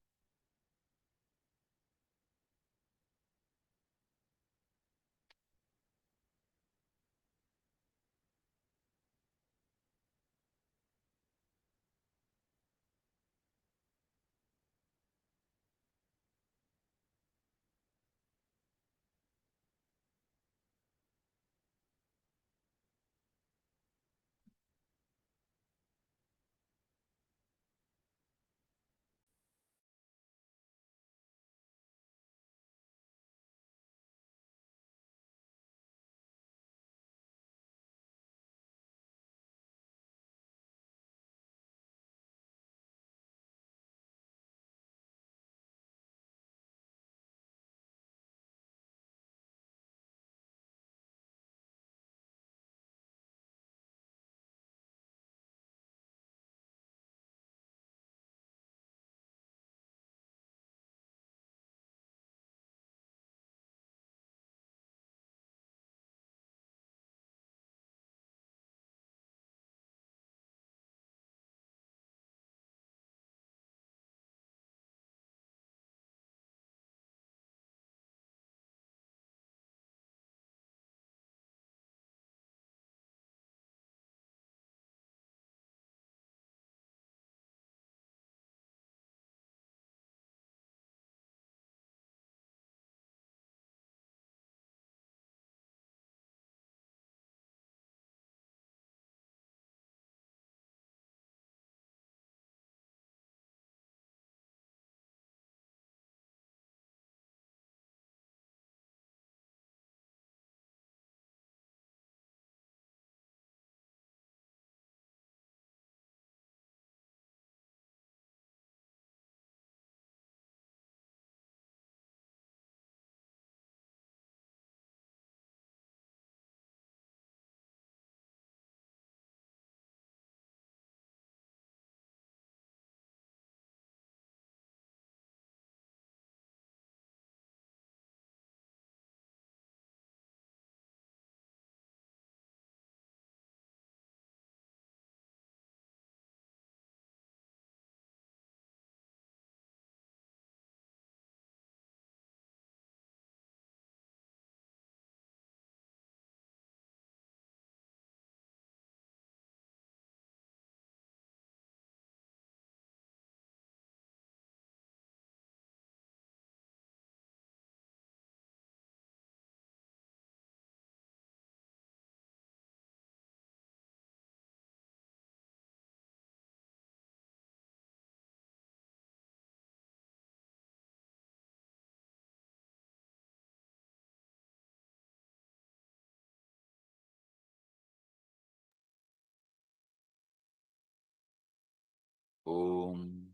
Om,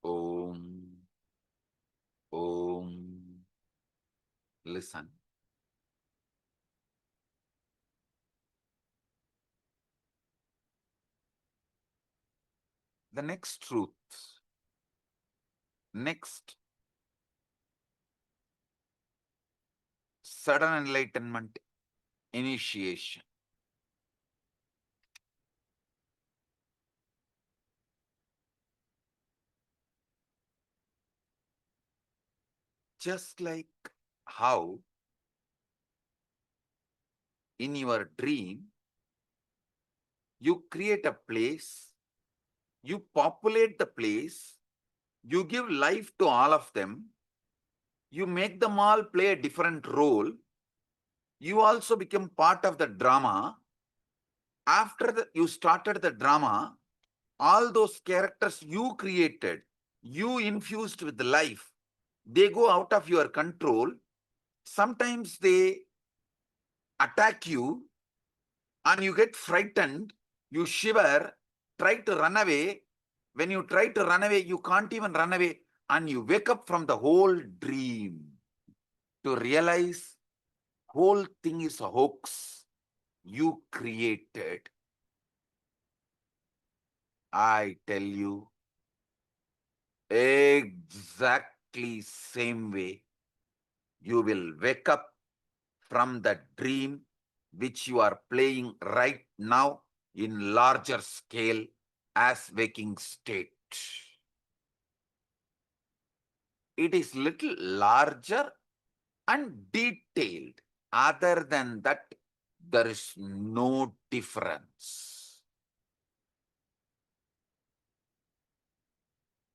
Om, Om. Listen. The next truth, next sudden enlightenment initiation. Just like how in your dream, you create a place, you populate the place, You give life to all of them. You make them all play a different role. You also become part of the drama. After you started the drama, all those characters you created, you infused with life, they go out of your control. Sometimes they attack you and you get frightened, you shiver, try to run away. When you try to run away, you can't even run away, and you wake up from the whole dream to realize whole thing is a hoax you created. I tell you, exactly same way, you will wake up from the dream which you are playing right now in larger scale as waking state. It is little larger and detailed. Other than that, there is no difference.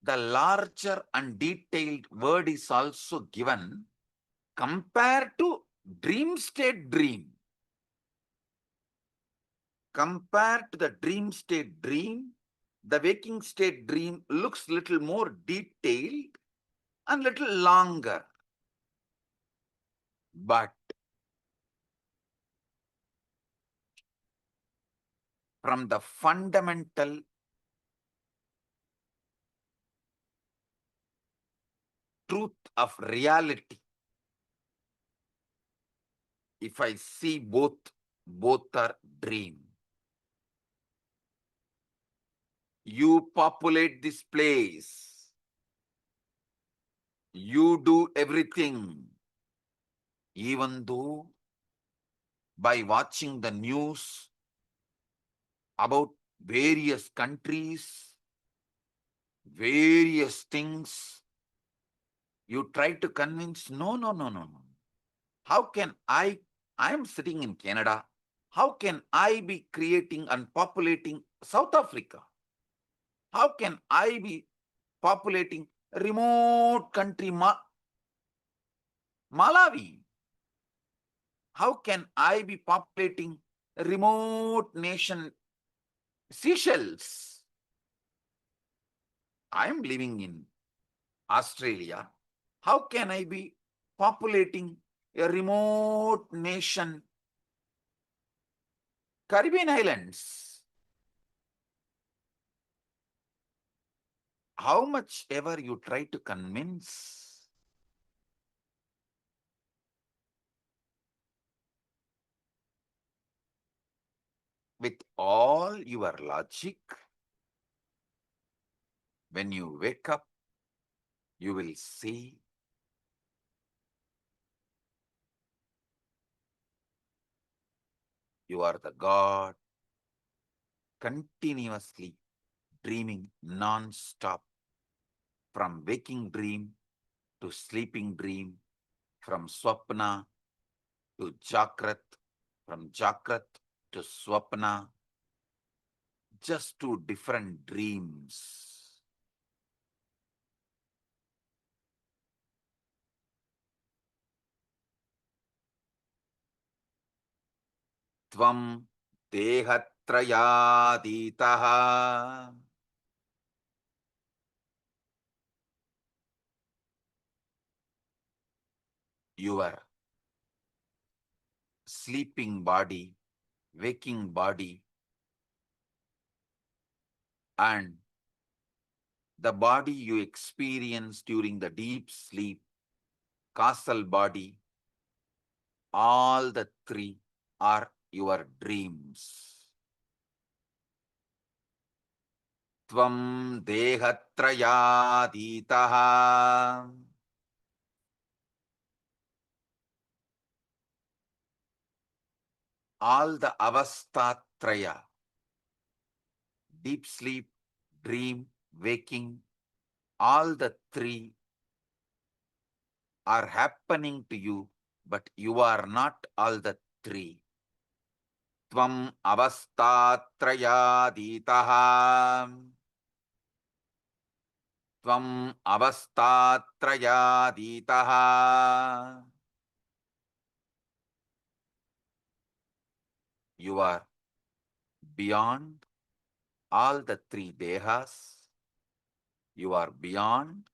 The larger and detailed word is also given compared to dream state dream. Compared to the dream state dream, the waking state dream looks little more detailed and little longer. But from the fundamental truth of reality, if I see both are dream. You populate this place. You do everything. Even though by watching the news about various countries, various things, you try to convince, no. How can I am sitting in Canada, how can I be creating and populating South Africa? How can I be populating remote country Malawi? How can I be populating remote nation Seychelles? I am living in Australia. How can I be populating a remote nation Caribbean islands? How much ever you try to convince, with all your logic, when you wake up, you will see you are the God, continuously dreaming non-stop, from waking dream to sleeping dream, from swapna to jakrat, from jakrat to swapna, just two different dreams. Tvam dehatrayaditaha. Your sleeping body, waking body, and the body you experience during the deep sleep, causal body, all the three are your dreams. Tvam dehatrayaditaha. All the avastatraya, deep sleep, dream, waking, all the three are happening to you, but you are not all the three. Tvam avastatrayaditaha. Tvam avastatrayaditaha. You are beyond all the three dehas. You are beyond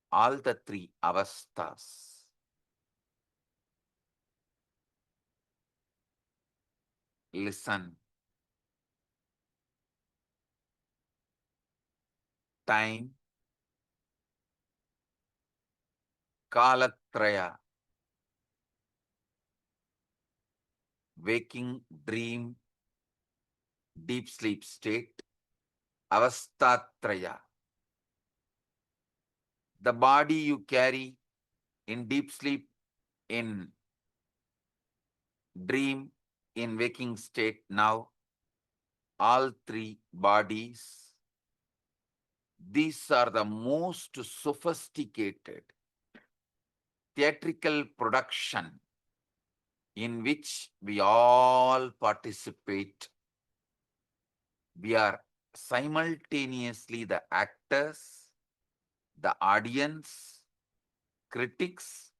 all the three avastas. Listen. Time, kalatraya, waking, dream, deep sleep state, avastatraya. The body you carry in deep sleep, in dream, in waking state now, all three bodies, these are the most sophisticated theatrical production in which we all participate. We are simultaneously the actors, the audience, critics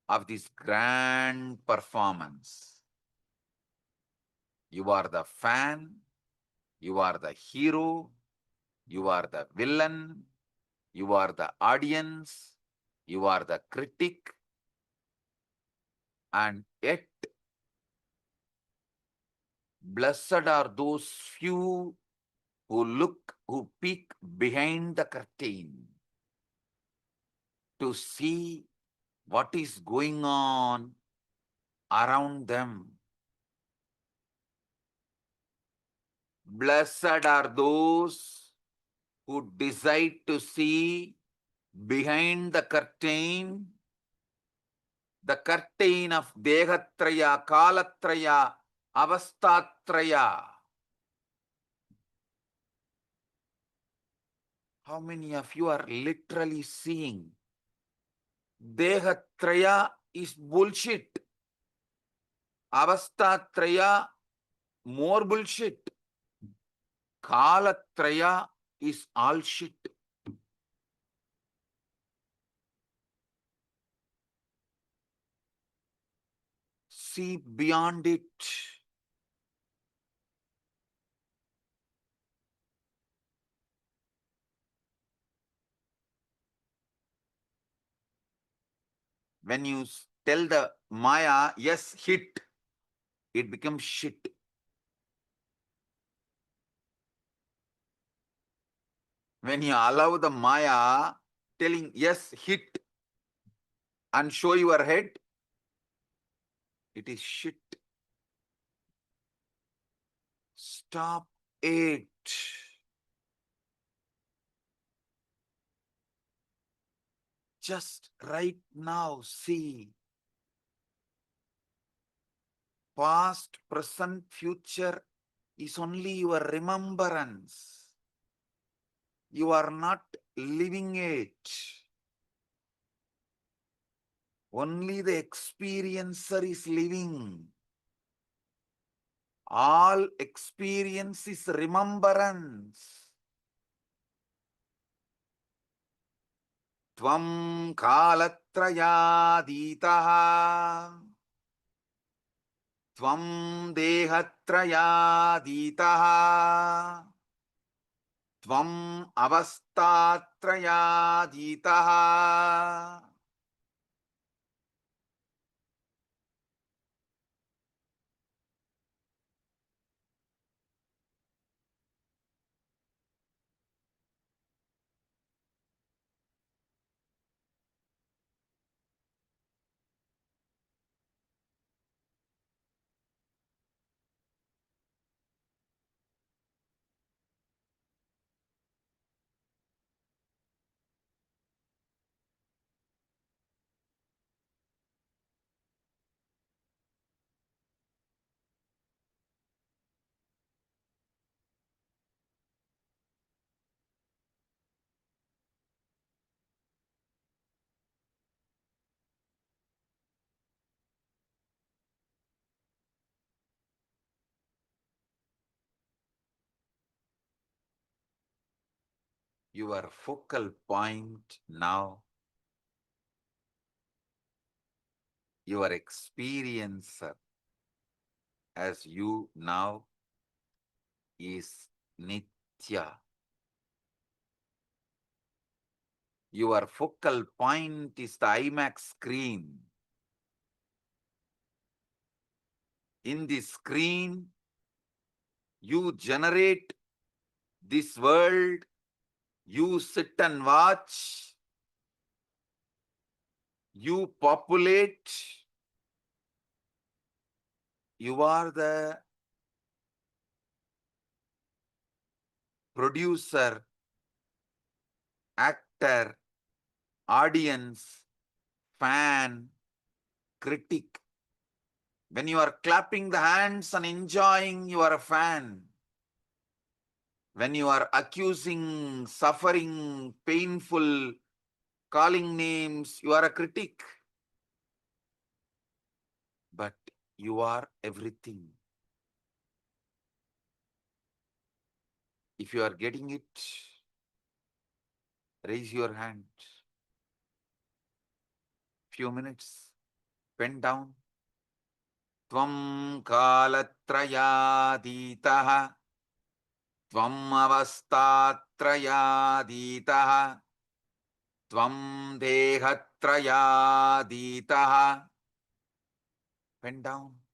of this grand performance. You are the fan, you are the hero, you are the villain, you are the audience, you are the critic, and yet blessed are those few who peek behind the curtain to see what is going on around them. Blessed are those who decide to see behind the curtain of Dehatraya, Kalatraya, Avastatraya. How many of you are literally seeing Dehatraya is bullshit? Avastatraya, more bullshit. Kalatraya is all shit. See beyond it. When you tell the Maya, yes, hit, it becomes shit. When you allow the Maya telling, yes, hit, and show your head, it is shit. Stop it. Just right now, see. Past, present, future is only your remembrance. You are not living it. Only the experiencer is living. All experience is remembrance. Tvam kalatrayaditaha. Tvam dehatrayaditaha. Tvam avastatrayaditaha. your focal point now, your experiencer as you now is Nitya. Your focal point is the IMAX screen. In this screen, you generate this world, you sit and watch, you populate, you are the producer, actor, audience, fan, critic. When you are clapping the hands and enjoying, you are a fan. When you are accusing, suffering, painful, calling names, you are a critic. But you are everything. If you are getting it, raise your hand. Few minutes, pen down. Tvam kalatrayaditaha, tvam avastatrayaditaha, tvam dehatrayaditaha. Pen down.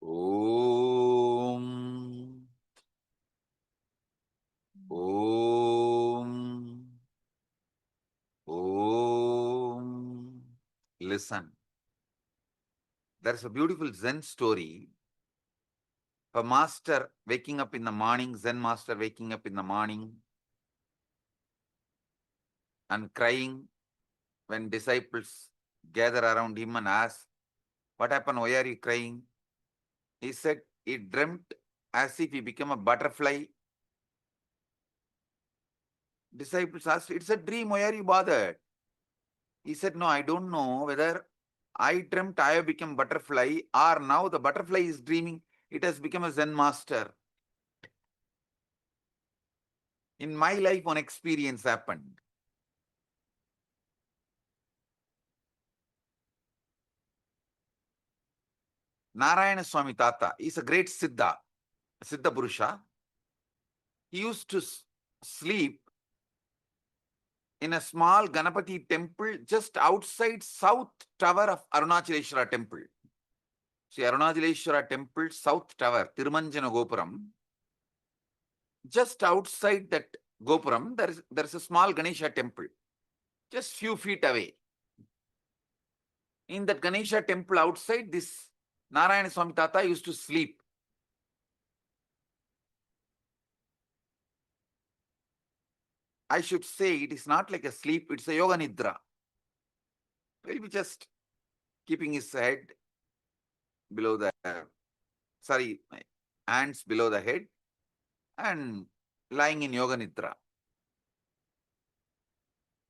Om. Om. Om. Listen. There's a beautiful Zen story. A master waking up in the morning, Zen master waking up in the morning and crying when disciples gather around him and ask, "What happened? Why are you crying?" He said he dreamt as if he became a butterfly. Disciples asked, "It's a dream, why are you bothered?" He said, "No, I don't know whether I dreamt I have become butterfly or now the butterfly is dreaming, it has become a Zen master. In my life, one experience happened. Narayana Swami Tata is a great Siddha Purusha. He used to sleep in a small Ganapati temple just outside South Tower of Arunachaleshwara temple. See, Arunachaleshwara temple, South Tower, Tirumanjana Gopuram. Just outside that Gopuram, there is a small Ganesha temple, just few feet away. In that Ganesha temple outside, this Narayana Swami Tata used to sleep. I should say it is not like a sleep, it's a yoga nidra. He'll be just keeping his head below the, hands below the head and lying in yoga nidra.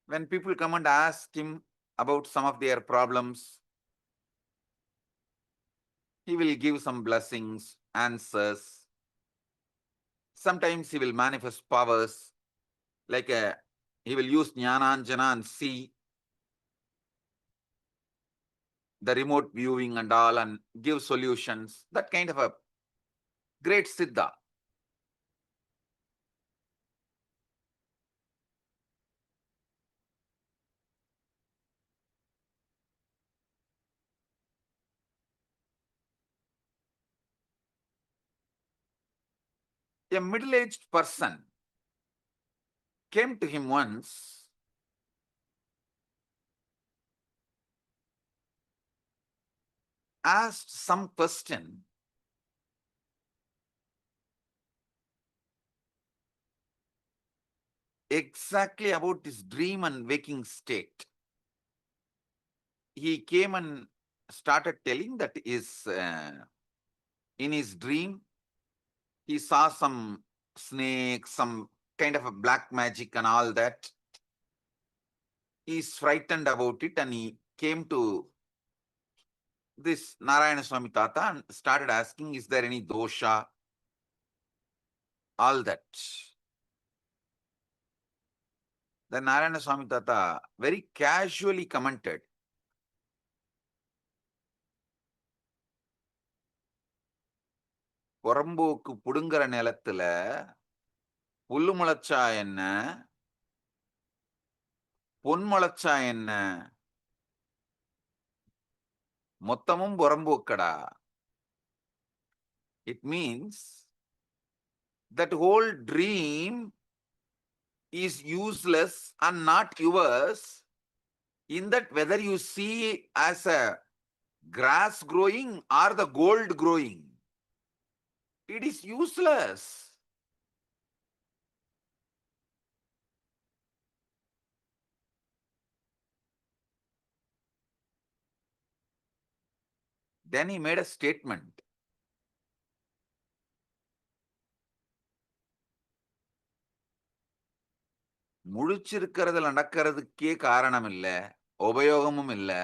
When people come and ask him about some of their problems, he will give some blessings, answers. Sometimes he will manifest powers, like he will use Jnananjana and see the remote viewing and all and give solutions. That kind of a great Siddha. A middle-aged person came to him once, asked some question, exactly about his dream and waking state. He came and started telling that in his dream, he saw some snakes, some kind of a black magic and all that. He's frightened about it and he came to this Narayana Swami Tata and started asking, is there any dosha? All that. Then Narayana Swami Tata very casually commented, புறம்போக்கு புடுங்குற நிலத்துல புல்லு முளைச்சா என்ன பொன் முளைச்சா என்ன மொத்தமும் புறம்போக்கடா. It means that whole dream is useless and not yours, in that whether you see as a grass growing or the gold growing, it is useless. Then he made a statement. முழிச்சிருக்கிறதுல நடக்கிறதுக்கே காரணம் இல்லை, உபயோகமும் இல்லை.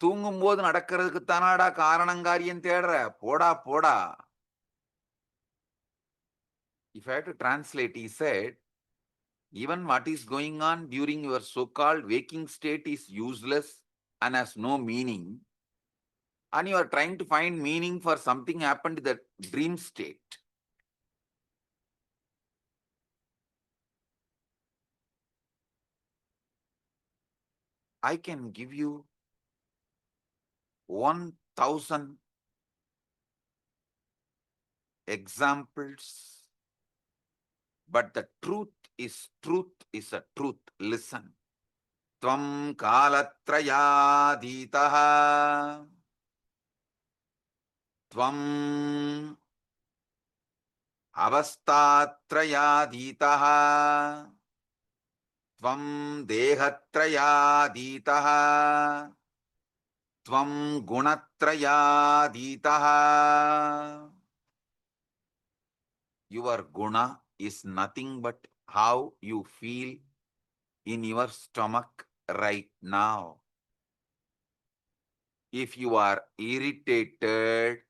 தூங்கும்போது நடக்கிறதுக்கு தானாடா காரணங்காரியம் தேடுற, போடா போடா. If I have to translate, he said, even what is going on during your so-called waking state is useless and has no meaning, and you are trying to find meaning for something happened in the dream state. I can give you 1,000 examples, but the truth is a truth. Listen. Tvam kalatrayaditaha. Tvam avastatrayaditaha. Tvam dehatrayaditaha. Tvam gunatrayaditaha. Your guna is nothing but how you feel in your stomach right now. If you are irritated,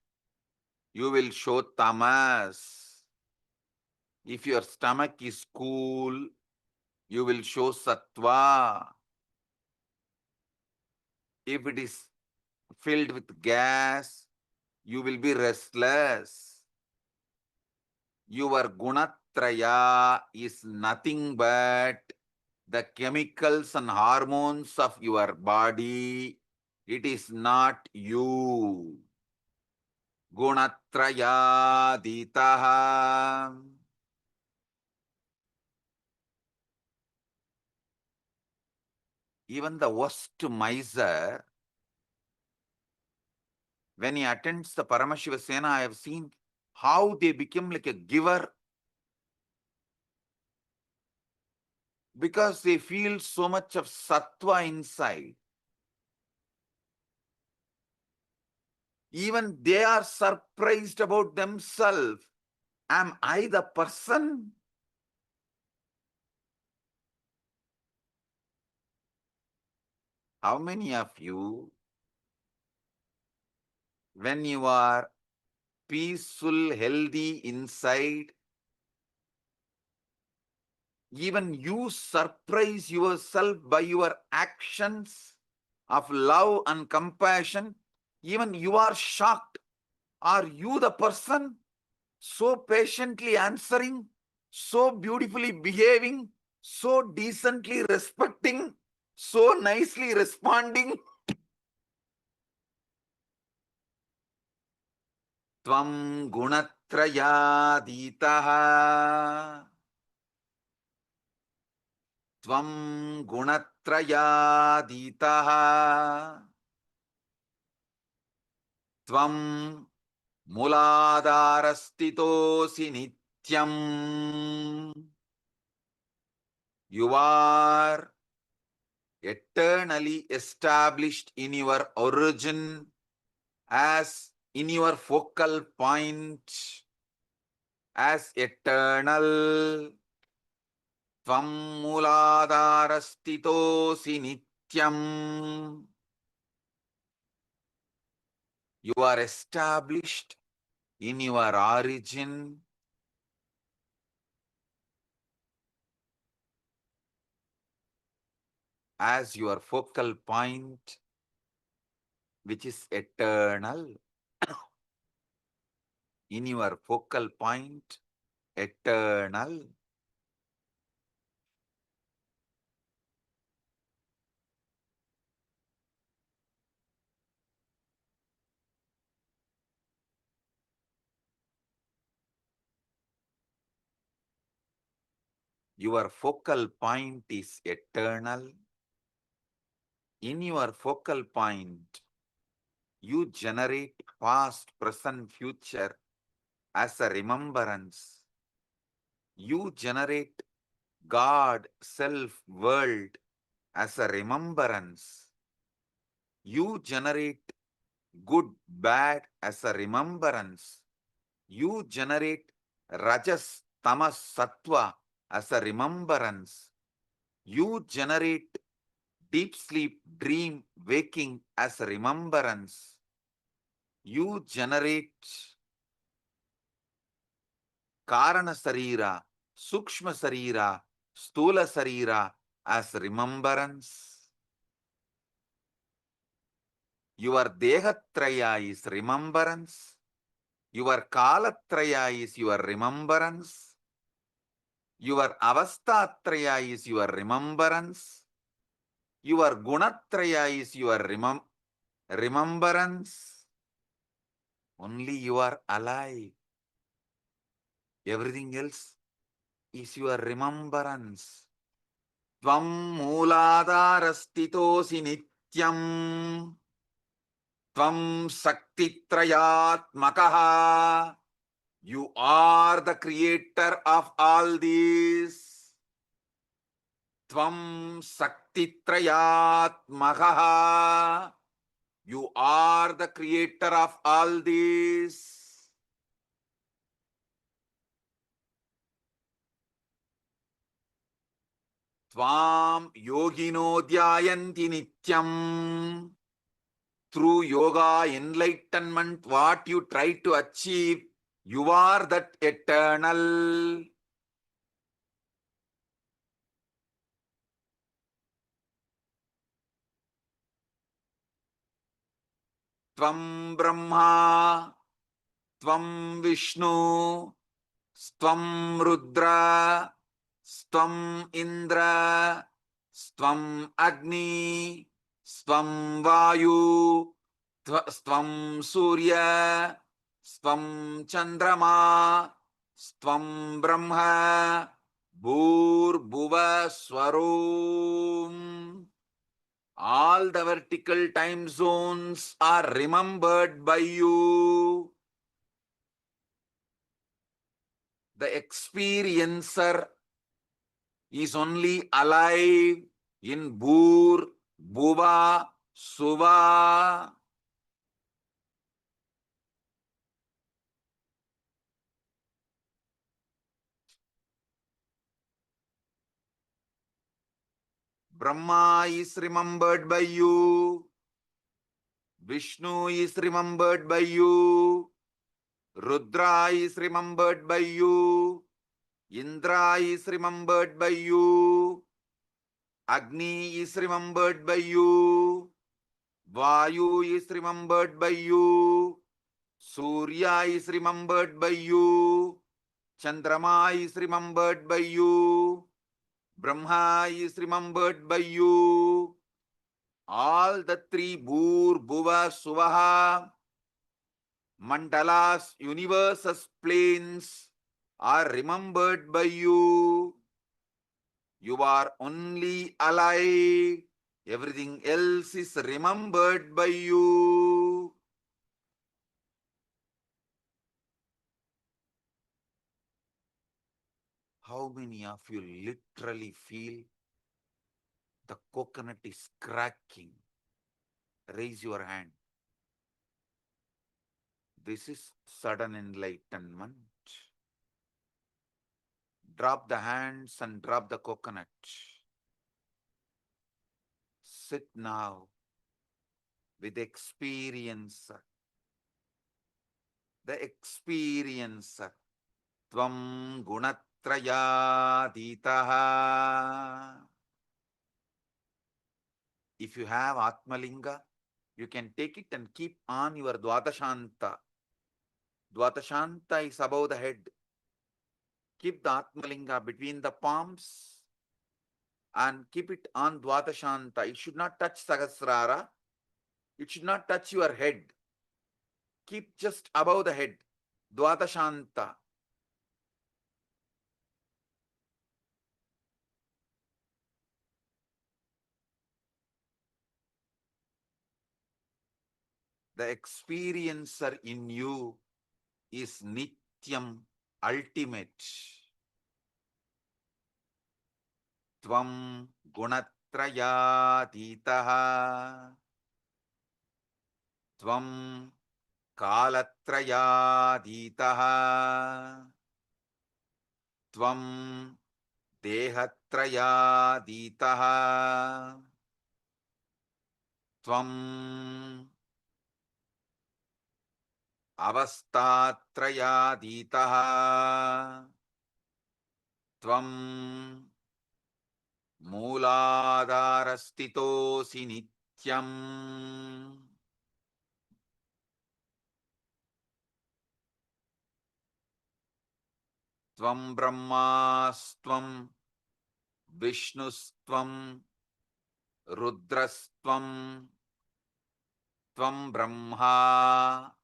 you will show tamas. If your stomach is cool, you will show sattva. If it is filled with gas, you will be restless. Your gunatraya is nothing but the chemicals and hormones of your body. It is not you. Gunatrayaditaha. Even the worst miser, when he attends the Paramashiva Sena, I have seen how they become like a giver because they feel so much of sattva inside. Even they are surprised about themselves. Am I the person? How many of you, when you are peaceful, healthy inside, even you surprise yourself by your actions of love and compassion? Even you are shocked. Are you the person so patiently answering, so beautifully behaving, so decently respecting, so nicely responding? Tvam gunatrayaditaha. Tvam gunatrayaditaha. Tvam Muladharastitosi nityam. You are eternally established in your origin as in your focal point as eternal. Tvam muladharastitosi nityam. You are established in your origin as your focal point, which is eternal. In your focal point, eternal. Your focal point is eternal. In your focal point, you generate past, present, future as a remembrance. You generate God, self, world as a remembrance. You generate good, bad as a remembrance. You generate rajas, tamas, sattva as a remembrance. You generate deep sleep, dream, waking as a remembrance. You generate Karana Sarira, Sukshma Sarira, Stula Sarira as remembrance. Your Dehatraya is remembrance. Your Kalatraya is your remembrance. Your Avastatraya is your remembrance. Your Gunatraya is your remembrance. Only you are alive. Everything else is your remembrance. Tvam mooladharastitosi nityam. Tvam saktitrayatmakaha. You are the creator of all these. Tvam saktitrayatmakaha. You are the creator of all these. Tvam yogino dhyayanti nityam. Through yoga, enlightenment, what you try to achieve, you are that eternal. Tvam Brahma, Tvam Vishnu, Tvam Rudra, Tvam Indra, Tvam Agni, Tvam Vayu, Tvam Surya, Tvam Chandrama, Tvam Brahma, Bhur Bhuva Swarom. All the vertical time zones are remembered by you. The experiencer is only alive in Bhur, Bhuva, Suva. Brahma is remembered by you. Vishnu is remembered by you. Rudra is remembered by you. Indra is remembered by you. Agni is remembered by you. Vayu is remembered by you. Surya is remembered by you. Chandrama is remembered by you. Brahma is remembered by you. All the three Bhur, Bhuva, Suvaha, mandalas, universes, planes are remembered by you. You are only alive. Everything else is remembered by you. How many of you literally feel the coconut is cracking? Raise your hand. This is sudden enlightenment. Drop the hands and drop the coconut. Sit now with the experiencer. The experiencer. Tvam gunatrayaditaha. If you have Atmalinga, you can take it and keep on your Dvatashanta. Dvatashanta is above the head. Keep the Atmalinga between the palms and keep it on Dvatashanta. It should not touch Sahasrara. It should not touch your head. Keep just above the head. Dvatashanta. The experiencer in you is Nityam, ultimate. Tvam gunatrayaditaha. Tvam kalatrayaditaha. Tvam dehatrayaditaha. Tvam avastatrayaditaha. Tvam mooladharastitosi nityam. Tvam brahmastvam, vishnustvam, rudrastvam, tvam brahma,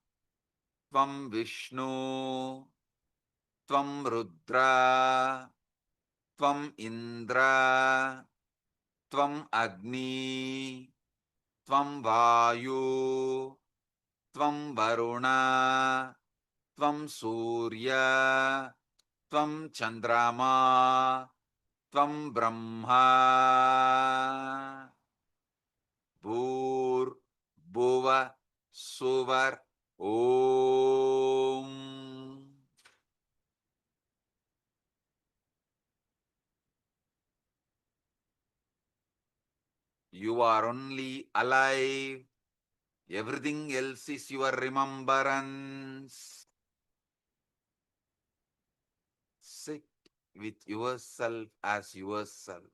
Tvam Vishnu, Tvam Rudra, Tvam Indra, Tvam Agni, Tvam Vayu, Tvam Varuna, Tvam Surya, Tvam Chandrama, Tvam Brahma. Bhur Bhuva Suvar Om. You are only alive. Everything else is your remembrance. Sit with yourself as yourself.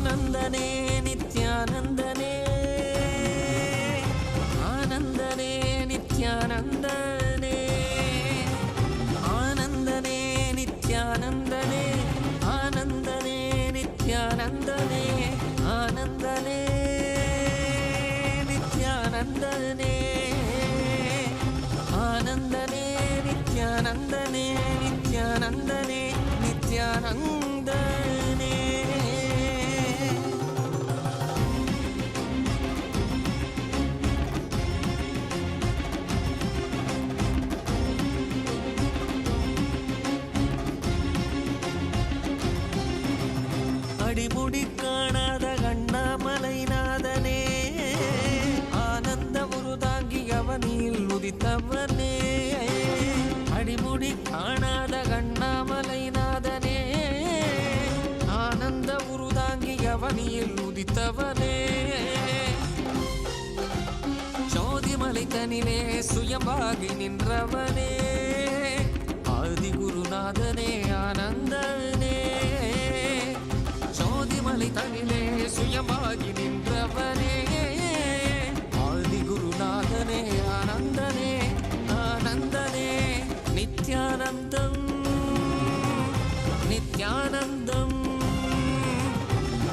ஆனந்தனே நித்யானந்தனே ஆனந்தனே நித்யானந்தனே ஆனந்தனே நித்யானந்தனே ஆனந்தனே நித்யானந்தனே ஆனந்தனே நித்யானந்தனே ஆனந்தனே நித்யானந்தனே நித்யானந்தனே நித்யானந்தனே அடிமுடி காணாத கண்ணாமலைநாதனே ஆனந்த உருதாங்கி அவனில் உதித்தவனே அடிமுடி காணாத கண்ணாமலைநாதனே ஆனந்த உருதாங்கி அவனில் உதித்தவனே ஜோதிமலை தனிலே சுயம்பாகி நின்றவனே ஆதிகுருநாதனே ஆனந்தனே ஜோதிமலை தனிலே சுயமாகி நின்றவனே ஆதிகுருநாதனே ஆனந்தனே ஆனந்தனே நித்யானந்தம் நித்யானந்தம்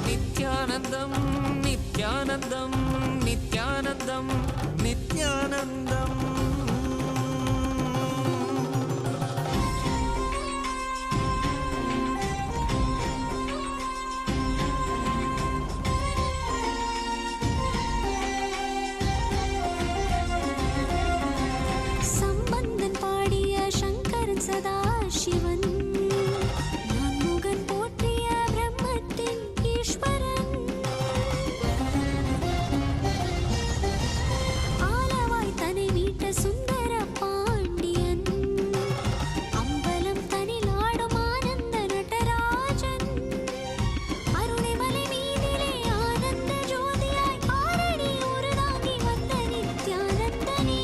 நித்யானந்தம் நித்யானந்தம் நித்யானந்தம் நித்யானந்தம் சம்பந்தன் பாடிய சங்கரன் சதாசிவன் நான்முகன் போற்றிய பிரம்மத்தின் ஈஸ்வரன் ஆலவாய் தனை மீட்ட சுந்தர பாண்டியன் அம்பலம் தனில் ஆடும் ஆனந்த நடராஜன் அருணைமலை மீதிலே ஆனந்த ஜோதியாய் ஆரணி உருதாங்கி வந்த நித்யானந்தனே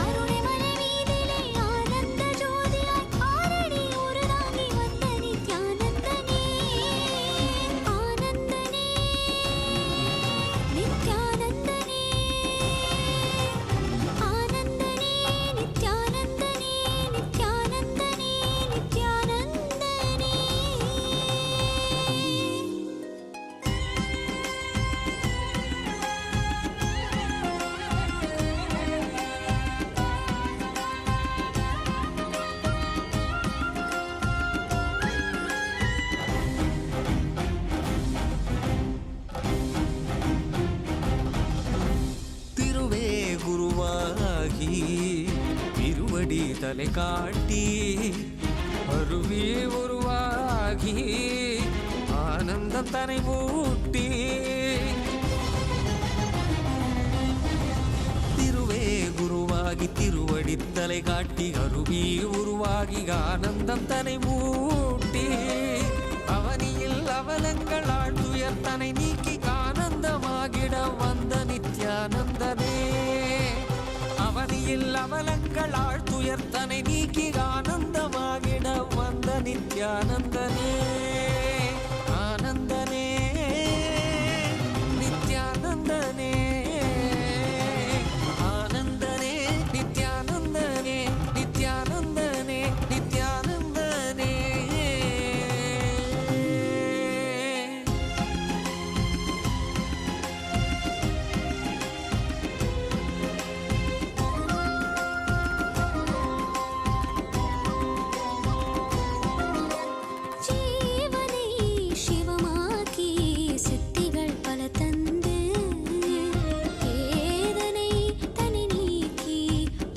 அருணைமலை மீதிலே ஆனந்த ஜோதியாய் ஆரணி உருதாங்கி வந்த நித்யானந்தனே ஆனந்தனே நித்யானந்தனே ஆனந்தனே நித்யானந்தனே நித்யானந்தனே நித்யானந்தனே திருவே குருவாகி திருவடி தலை காட்டி அருவே உருவாகி ஆனந்தம் தனை ஊட்டி திருவே குருவாகி திருவடி தலை காட்டி அருவி உருவாகி ஆனந்தம் தனை ஊட்டி அவனியில் அவலங்கள் ஆழ்துயர் தனை நீக்கி ஆனந்தமாகிட வந்த நித்யானந்தனே அவனியில் அவலங்கள் ஆழ்துயர் தனை நீக்கி ஆனந்தமாகிட வந்த நித்யானந்தனே ஆனந்தனே நித்யானந்தனே ஆனந்தனே நித்யானந்தனே நித்யானந்தனே நித்யானந்தனே ஜீவனை சிவமாக்கி சித்திகள் பல தந்து வேதனை தனி நீக்கி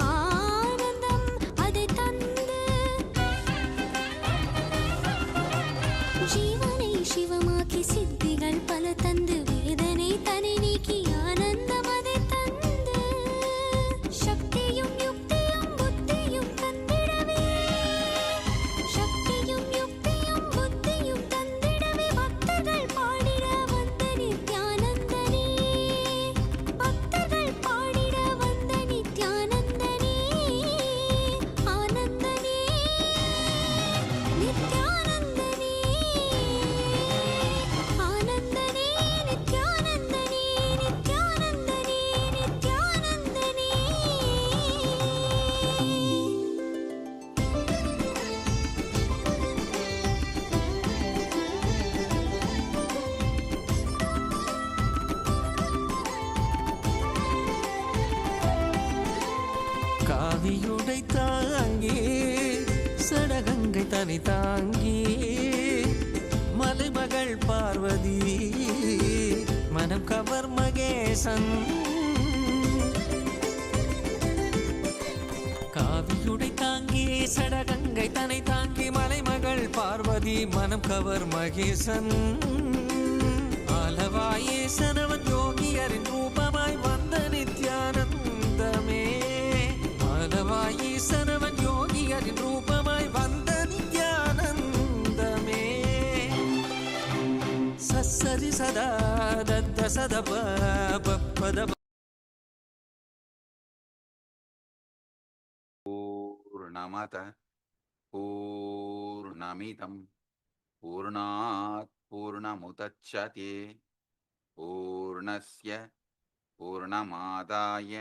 ஆனந்தம் அதை தந்து ஜீவனை சிவமாக்கி சித்திகள் பல தந்து வேதனை தனி நீக்கி ஆனந்தம் அதை தந்து சக்தியும் யுக்தியும் புத்தியும் தந்திடவே சக்தியும் யுக்தியும் புத்தியும் தந்திடவே பக்தர்கள் பாடிட வந்த நித்யானந்தனே பக்தர்கள் பாடிட வந்த நித்யானந்தனே ஆனந்தனே நித்யானந்தனே தனி தாங்கி மலைமகள் பார்வதி மனம் கவர் மகேசன் காவியுடை தாங்கி சடகங்கை தனை தாங்கி மலைமகள் பார்வதி மனம் கவர் மகேசன் ஆலவாயேசனவன் யோகியரின் ரூபமாய் வந்த நித்யானந்தமே ஆலவாயேசனவன் யோகியரின் ரூபமாய் வந்த நித்யானந்தமே சரி சதா தத்த சதப பப்பத पूर्णमत पूर्णमिदं पूर्णात् पूर्णमुदच्यते पूर्णस्य पूर्णमादाय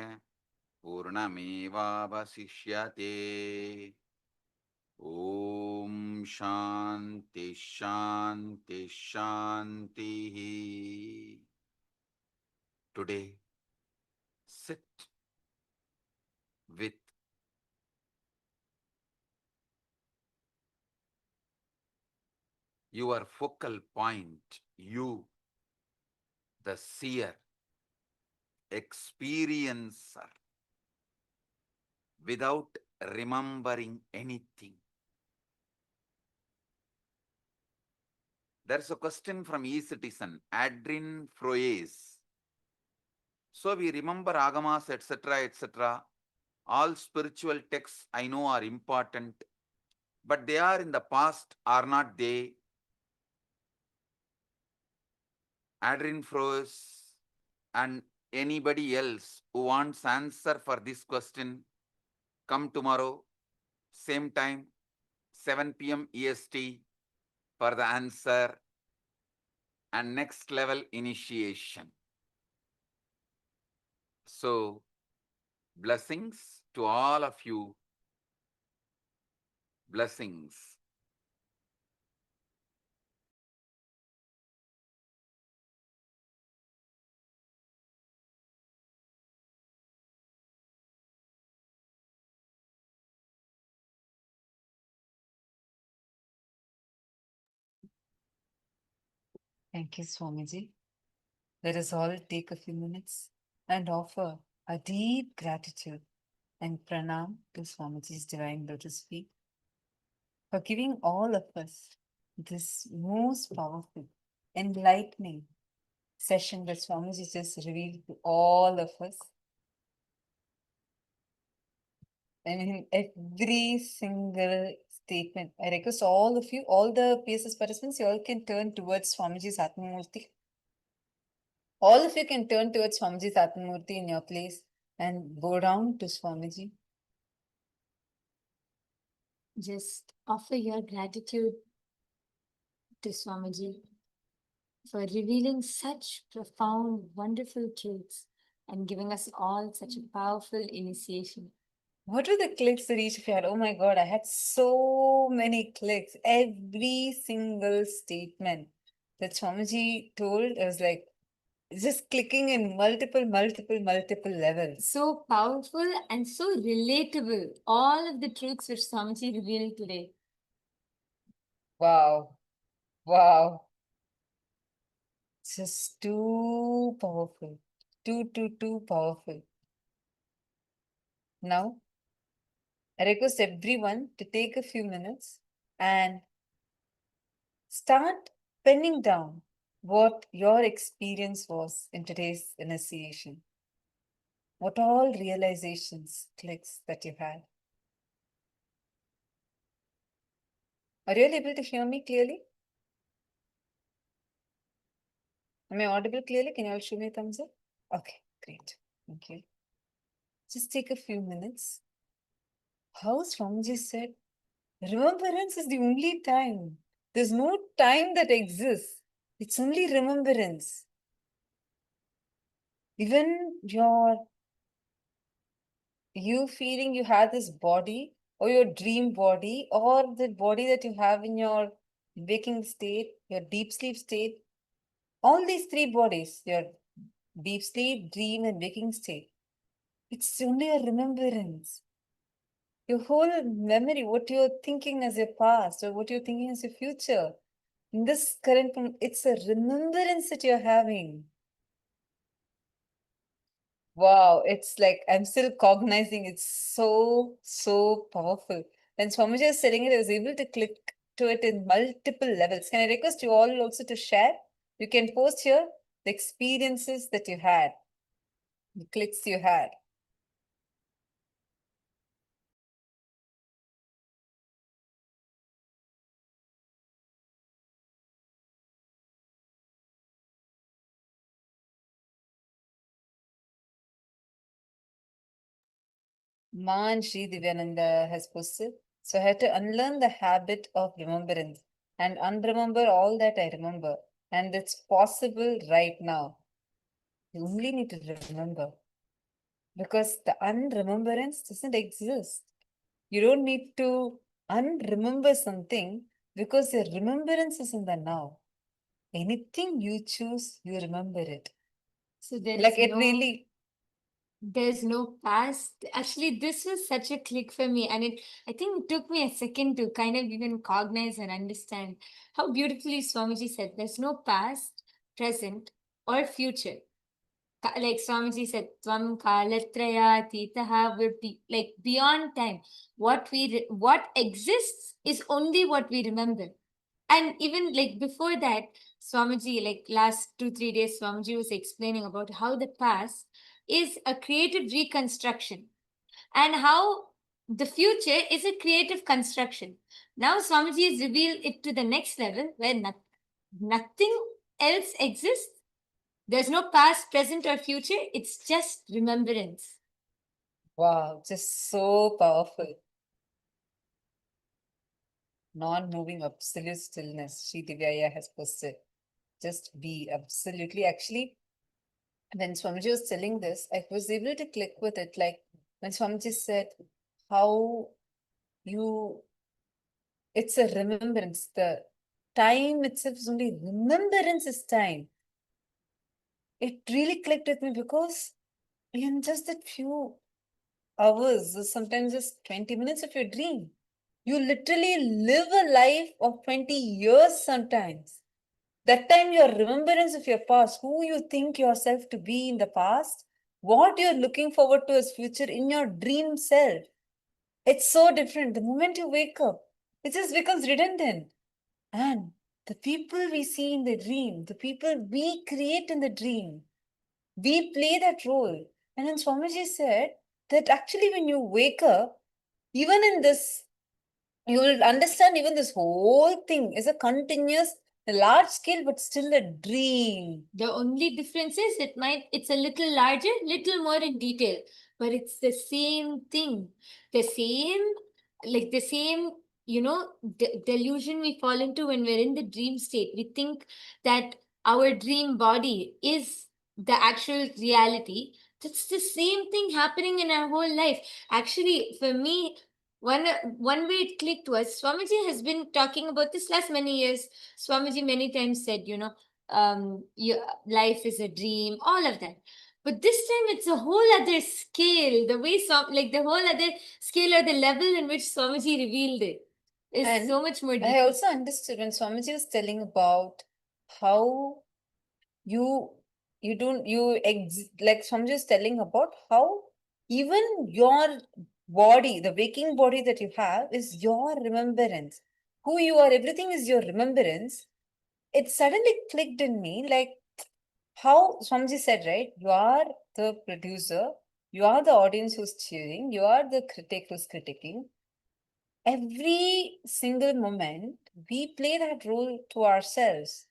पूर्णमेवावशिष्यते ॐ शान्ति शान्ति शान्तिः. Today, sit with your focal point, you, the seer, experiencer, without remembering anything. There's a question from e-citizen, Adrian Froyes. So we remember agamas, etc., etc. All spiritual texts I know are important, but they are in the past, are not they? Adrian Froyes and anybody else who wants answer for this question, come tomorrow, same time, 7 p.m. EST for the answer and next level initiation. So, blessings to all of you. Blessings. Thank you, Swamiji. Let us all take a few minutes and offer a deep gratitude and pranam to Swamiji's divine lotus feet for giving all of us this most powerful, enlightening session that Swamiji just revealed to all of us. I mean, every single statement. I request all of you, all the PSS participants, you all can turn towards Swamiji's Atmamurti. All of you can turn towards Swamiji's Atmamurti in your place and go down to Swamiji. Just offer your gratitude to Swamiji for revealing such profound, wonderful truths and giving us all such a powerful initiation. What were the clicks that each of you had? Oh my God, I had so many clicks. Every single statement that Swamiji told, I was like, just clicking in multiple levels. So powerful and so relatable. All of the truths which Swamiji revealed today. Wow. Wow. Just too powerful. Too powerful. Now, I request everyone to take a few minutes and start penning down what your experience was in today's initiation. What all realizations, clicks that you had. Are you all able to hear me clearly? Am I audible clearly? Can you all show me a thumbs up? Okay, great. Thank you. Just take a few minutes. How Swamiji said, remembrance is the only time. There's no time that exists. It's only remembrance. Even you feeling you have this body or your dream body or the body that you have in your waking state, your deep sleep state, all these three bodies, your deep sleep, dream and waking state, it's only a remembrance. your whole memory, what you're thinking as your past or what you're thinking as your future. In this current moment, it's a remembrance that you're having. Wow, it's like I'm still cognizing. It's so, so powerful. When Swamiji was saying it, I was able to click to it in multiple levels. Can I request you all also to share? You can post here the experiences that you had, the clicks you had. Man Sri Divyananda has posted. So I had to unlearn the habit of remembrance and unremember all that I remember. And it's possible right now. You only need to remember. Because the unremembrance doesn't exist. You don't need to unremember something because your remembrance is in the now. Anything you choose, you remember it. So there Like is it really, there's no past. Actually, this was such a click for me, and I think it took me a second to kind of even cognize and understand how beautifully Swamiji said there's no past, present, or future. Like Swamiji said, Tvam kalatraya titaha vritti, like beyond time. What exists is only what we remember. And even like before that, Swamiji, like last 2-3 days, Swamiji was explaining about how the past is a creative reconstruction and how the future is a creative construction. Now Swamiji has revealed it to the next level where nothing else exists. There's no past, present, or future. It's just remembrance. wow, just so powerful. Non-moving absolute stillness. Sri Divyaya has posted. Just be absolutely. Actually, when Swamiji was telling this, I was able to click with it. Like when Swamiji said how you, it's a remembrance. The time itself is only remembrance is time. It really clicked with me because in just that few hours, or sometimes just 20 minutes of your dream, you literally live a life of 20 years sometimes. That time, your remembrance of your past, who you think yourself to be in the past, what you're looking forward to as future in your dream self. It's so different. The moment you wake up, it just becomes redundant. And the people we see in the dream, the people we create in the dream, we play that role. And then Swamiji said that actually when you wake up, even in this, you will understand even this whole thing is a continuous, large scale, but still a dream. The only difference is it's a little larger, little more in detail, but it's the same thing. The same, delusion we fall into when we're in the dream state. We think that our dream body is the actual reality. That's the same thing happening in our whole life. Actually, for me, one way it clicked was Swamiji has been talking about this last many years. Swamiji many times said, your life is a dream, all of that. But this time it's a whole other scale. The way the whole other scale or the level in which Swamiji revealed it is And so much more I deep. also understood when Swamiji was telling about how you like Swamiji was telling about how even your body, the waking body that you have, is your remembrance. Who you are, everything is your remembrance. It suddenly clicked in me like how Swamiji said, right? You are the producer, you are the audience who's cheering, you are the critic who's critiquing. Every single moment, we play that role to ourselves.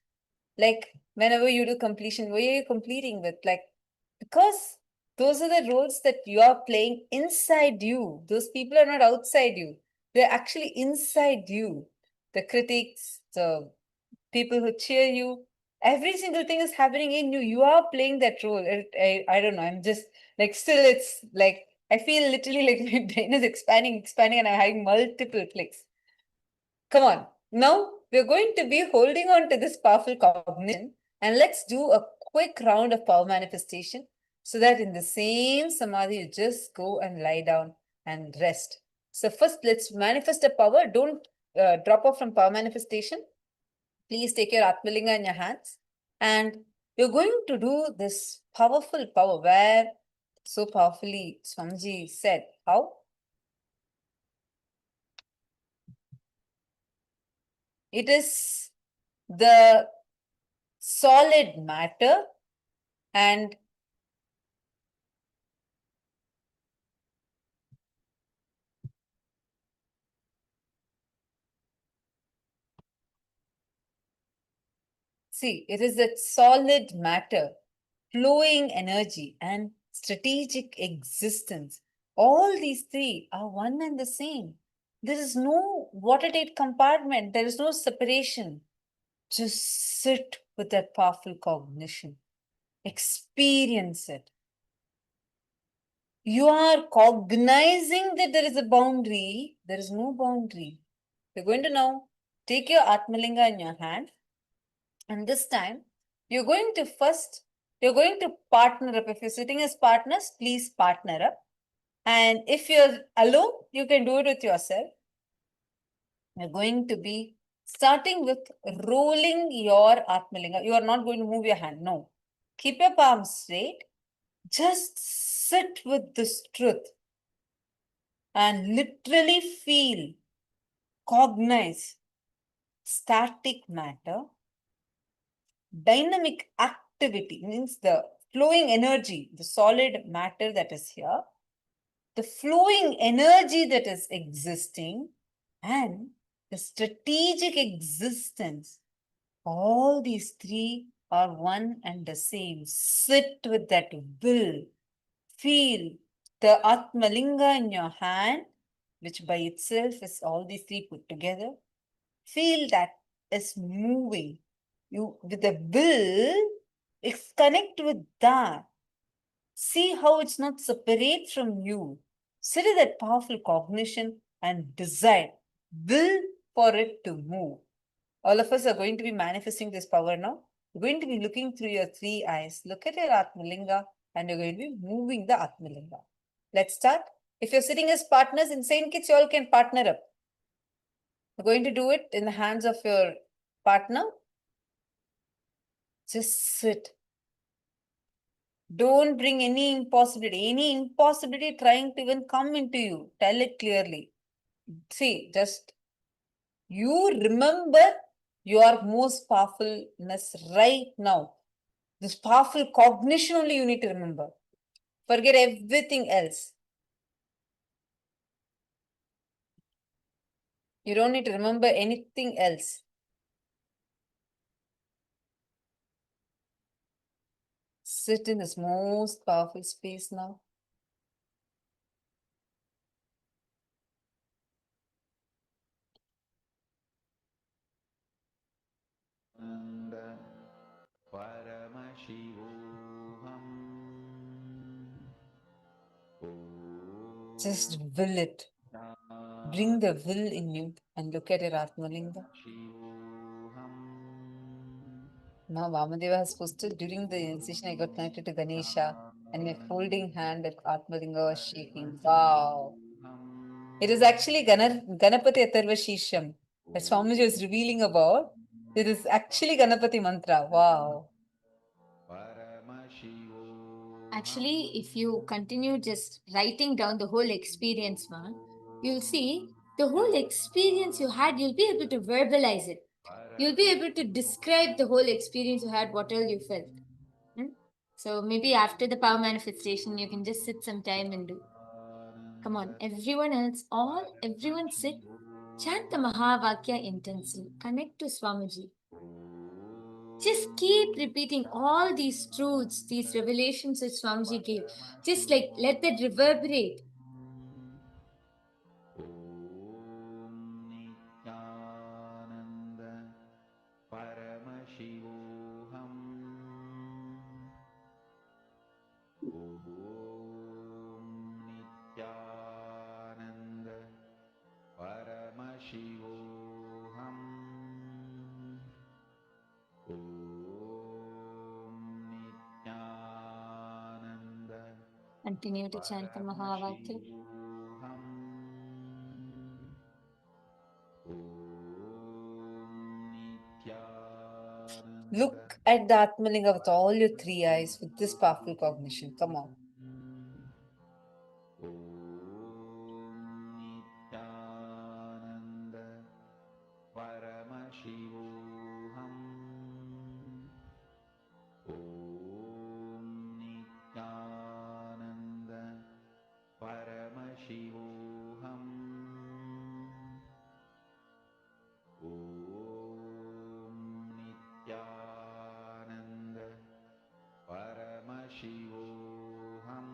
Like whenever you do completion, what are you completing with? Like, because those are the roles that you are playing inside you. Those people are not outside you. They're actually inside you. The critics, the people who cheer you, every single thing is happening in you. You are playing that role. I don't know. I'm just like, still, it's like, I feel literally like my brain is expanding, and I'm having multiple clicks. Come on. Now we're going to be holding on to this powerful cognition and let's do a quick round of power manifestation so that in the same samadhi, you just go and lie down and rest. So first, let's manifest a power. Don't drop off from power manifestation. Please take your Atmalinga in your hands. And you're going to do this powerful power where so powerfully Swamiji said, how? It is the solid matter and see, it is that solid matter, flowing energy and strategic existence. All these three are one and the same. There is no watertight compartment. There is no separation. Just sit with that powerful cognition. Experience it. You are cognizing that there is a boundary. There is no boundary. You're going to now take your Atmalinga in your hand. And this time, you're going to partner up. If you're sitting as partners, please partner up. And if you're alone, you can do it with yourself. You're going to be starting with rolling your Atmalinga. You are not going to move your hand. No. Keep your palms straight. Just sit with this truth and literally feel, cognize static matter. Dynamic activity means the flowing energy, the solid matter that is here, the flowing energy that is existing, and the strategic existence. All these three are one and the same. Sit with that will. Feel the Atmalinga in your hand, which by itself is all these three put together. Feel that is moving. You with the will, connect with that. See how it's not separate from you. Sit in that powerful cognition and decide. Will for it to move. All of us are going to be manifesting this power now. You're going to be looking through your three eyes. Look at your Atmalinga and you're going to be moving the Atmalinga. Let's start. If you're sitting as partners, insane kids, you all can partner up. You're going to do it in the hands of your partner. Just sit. Don't bring any impossibility trying to even come into you. Tell it clearly. See, just you remember your most powerfulness right now. This powerful cognition only you need to remember. Forget everything else. You don't need to remember anything else. Sit in this most powerful space now. Just will it. Bring the will in you and look at your Atmalinga. Now Vamadeva has posted during the initiation I got connected to Ganesha and my folding hand at Atmalinga was shaking. Wow. It is actually Ganapati Atharva Shisham that Swamiji was revealing about. It is actually Ganapati mantra. Wow. Actually, if you continue just writing down the whole experience, man, you'll see the whole experience you had, you'll be able to verbalize it. You'll be able to describe the whole experience you had, what all you felt. So maybe after the power manifestation, you can just sit some time and do. Come on, everyone else, everyone sit. Chant the Mahavakya intensely. Connect to Swamiji. Just keep repeating all these truths, these revelations that Swamiji gave. Just like let that reverberate. Continue to chant the Mahavakya. Look at the Atmalinga with all your three eyes with this powerful cognition. Come on. Nityananda Paramashivoham. Om Nityananda Paramashivoham. Om Nityananda Paramashivoham.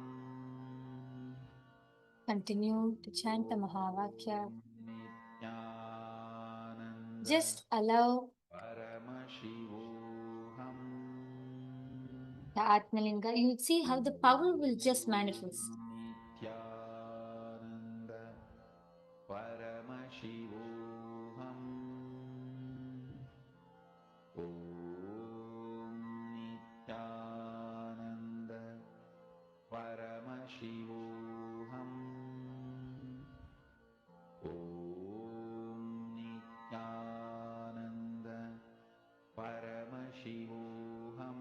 Continue to chant the Mahavakya. Nityananda Just allow Paramashivoham. the Atmalinga. You'll see how the power will just manifest. Nityananda Paramashivoham. Om Nityananda Paramashivoham. Om Nityananda Paramashivoham.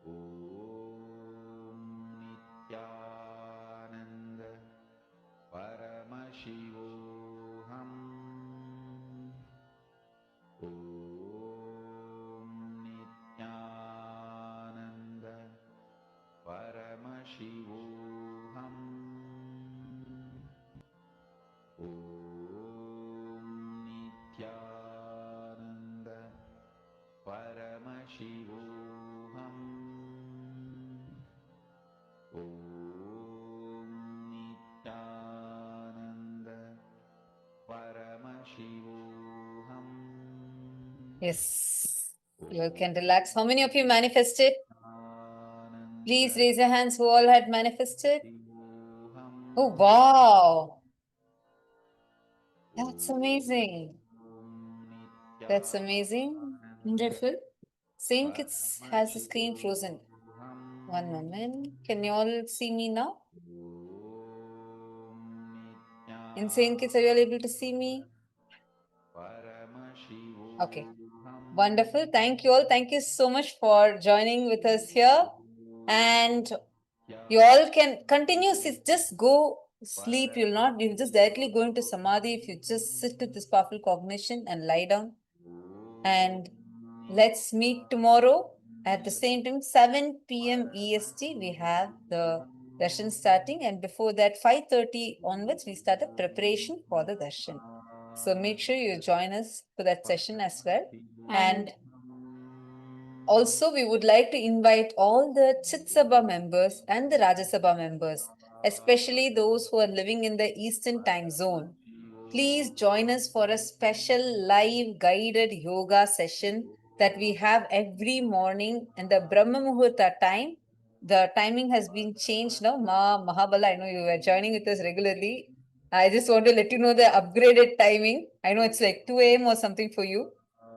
Om Nityananda Paramashivoham. Om Nityananda Paramashivoham. Om Nityananda Paramashivoham. Om Nityananda Paramashivoham. Yes. You can relax. How many of you manifested? Please raise your hands who all had manifested. Oh, wow. That's amazing. That's amazing. Wonderful. Saint Kitts has the screen frozen. One moment. Can you all see me now? In Saint Kitts, are you all able to see me? Okay. Wonderful. Thank you all. Thank you so much for joining with us here. And you all can continue. Just go sleep. You'll just directly go into Samadhi if you just sit with this powerful cognition and lie down. And let's meet tomorrow at the same time, 7 p.m. EST. We have the darshan starting, and before that, 5:30 onwards, we start a preparation for the darshan. So make sure you join us for that session as well. And also, we would like to invite all the Chit Sabha members and the Rajya Sabha members, especially those who are living in the Eastern time zone. Please join us for a special live guided yoga session that we have every morning in the Brahma Muhurta time. The timing has been changed now. Mahabala, I know you were joining with us regularly. I just want to let you know the upgraded timing. I know it's like 2 a.m. or something for you.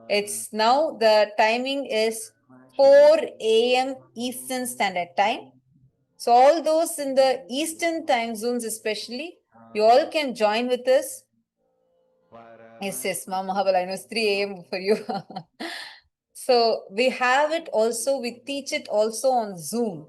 It's now the timing is 4 a.m. Eastern Standard Time. So all those in the Eastern time zones especially, you all can join with us. Yes, Mahabal, I know it's 3 a.m. for you. So we have it also, we teach it also on Zoom.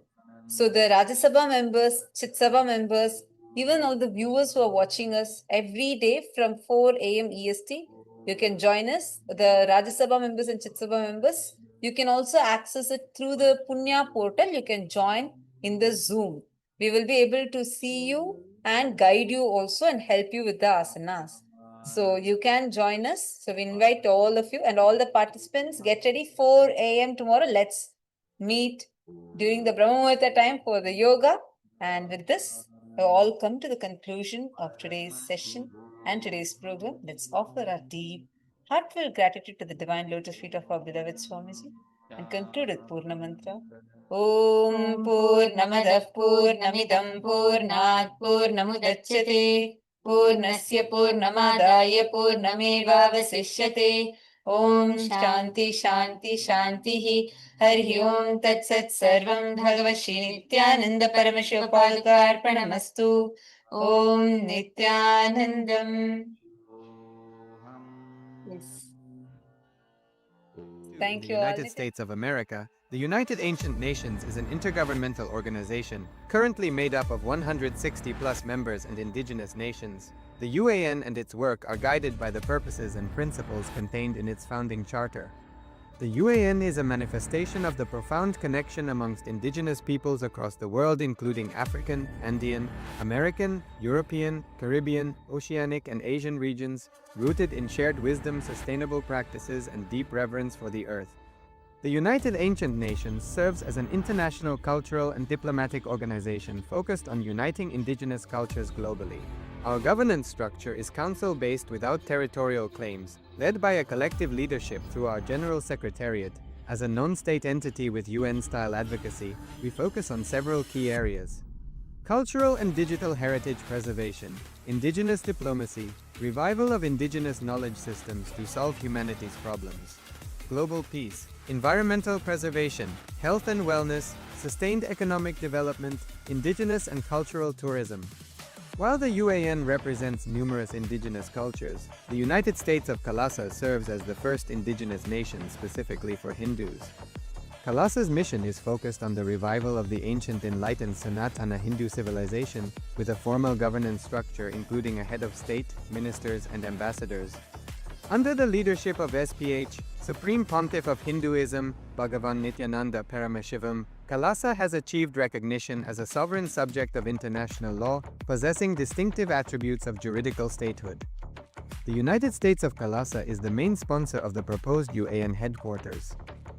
So the Rajya Sabha members, Chit Sabha members, even all the viewers who are watching us every day from 4 a.m. EST, you can join us. The Rajya Sabha members and Chit Sabha members, you can also access it through the Punya portal. You can join in the Zoom. We will be able to see you and guide you also and help you with the asanas. So you can join us. So we invite all of you and all the participants. Get ready 4 a.m. tomorrow. Let's meet during the Brahma Muhurta time for the yoga. And with this, we all come to the conclusion of today's session and today's program. Let's offer our deep, heartfelt gratitude to the divine lotus feet of our beloved Swamiji and conclude with Purna Mantra. Om Purnamadav Purnamidam Purnat Purnamudachyate Purnasya Purnamadaya Purnamevavasishyate Om Shanti Shanti Shanti Hari Om Tat Sat Sarvam Bhagavan Sri Nithyananda Paramashivam Arpanamastu Om Nithyanandam. Yes. Thank the you all. United States of America, the United Ancient Nations is an intergovernmental organization currently made up of 160 plus members and indigenous nations. The UAN and its work are guided by the purposes and principles contained in its founding charter. The UAN is a manifestation of the profound connection amongst indigenous peoples across the world, including African, Andean, American, European, Caribbean, Oceanic, and Asian regions, rooted in shared wisdom, sustainable practices, and deep reverence for the earth. The United Ancient Nations serves as an international cultural and diplomatic organization focused on uniting indigenous cultures globally. Our governance structure is council-based without territorial claims, led by a collective leadership through our General Secretariat. As a non-state entity with UN-style advocacy, we focus on several key areas: cultural and digital heritage preservation, indigenous diplomacy, revival of indigenous knowledge systems to solve humanity's problems, global peace, environmental preservation, health and wellness, sustained economic development, indigenous and cultural tourism. While the UAN represents numerous indigenous cultures, the United States of KAILASA serves as the first indigenous nation specifically for Hindus. KAILASA's mission is focused on the revival of the ancient enlightened Sanatana Hindu civilization with a formal governance structure including a head of state, ministers, and ambassadors. Under the leadership of SPH, Supreme Pontiff of Hinduism, Bhagavan Nithyananda Paramashivam, KAILASA has achieved recognition as a sovereign subject of international law, possessing distinctive attributes of juridical statehood. The United States of KAILASA is the main sponsor of the proposed UAN headquarters.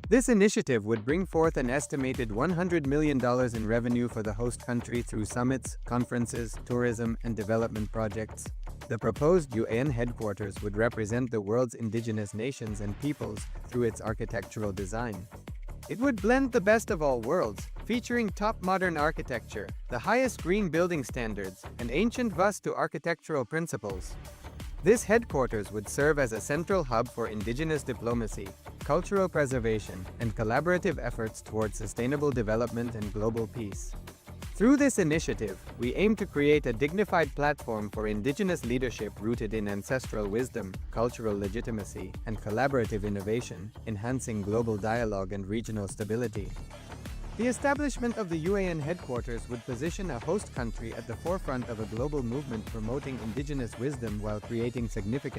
This initiative would bring forth an estimated $100 million in revenue for the host country through summits, conferences, tourism, and development projects. The proposed UAN headquarters would represent the world's indigenous nations and peoples through its architectural design. It would blend the best of all worlds, featuring top modern architecture, the highest green building standards, and ancient Vastu architectural principles. This headquarters would serve as a central hub for indigenous diplomacy, cultural preservation, and collaborative efforts towards sustainable development and global peace. Through this initiative, we aim to create a dignified platform for indigenous leadership rooted in ancestral wisdom, cultural legitimacy, and collaborative innovation, enhancing global dialogue and regional stability. The establishment of the UAN headquarters would position a host country at the forefront of a global movement promoting indigenous wisdom while creating significant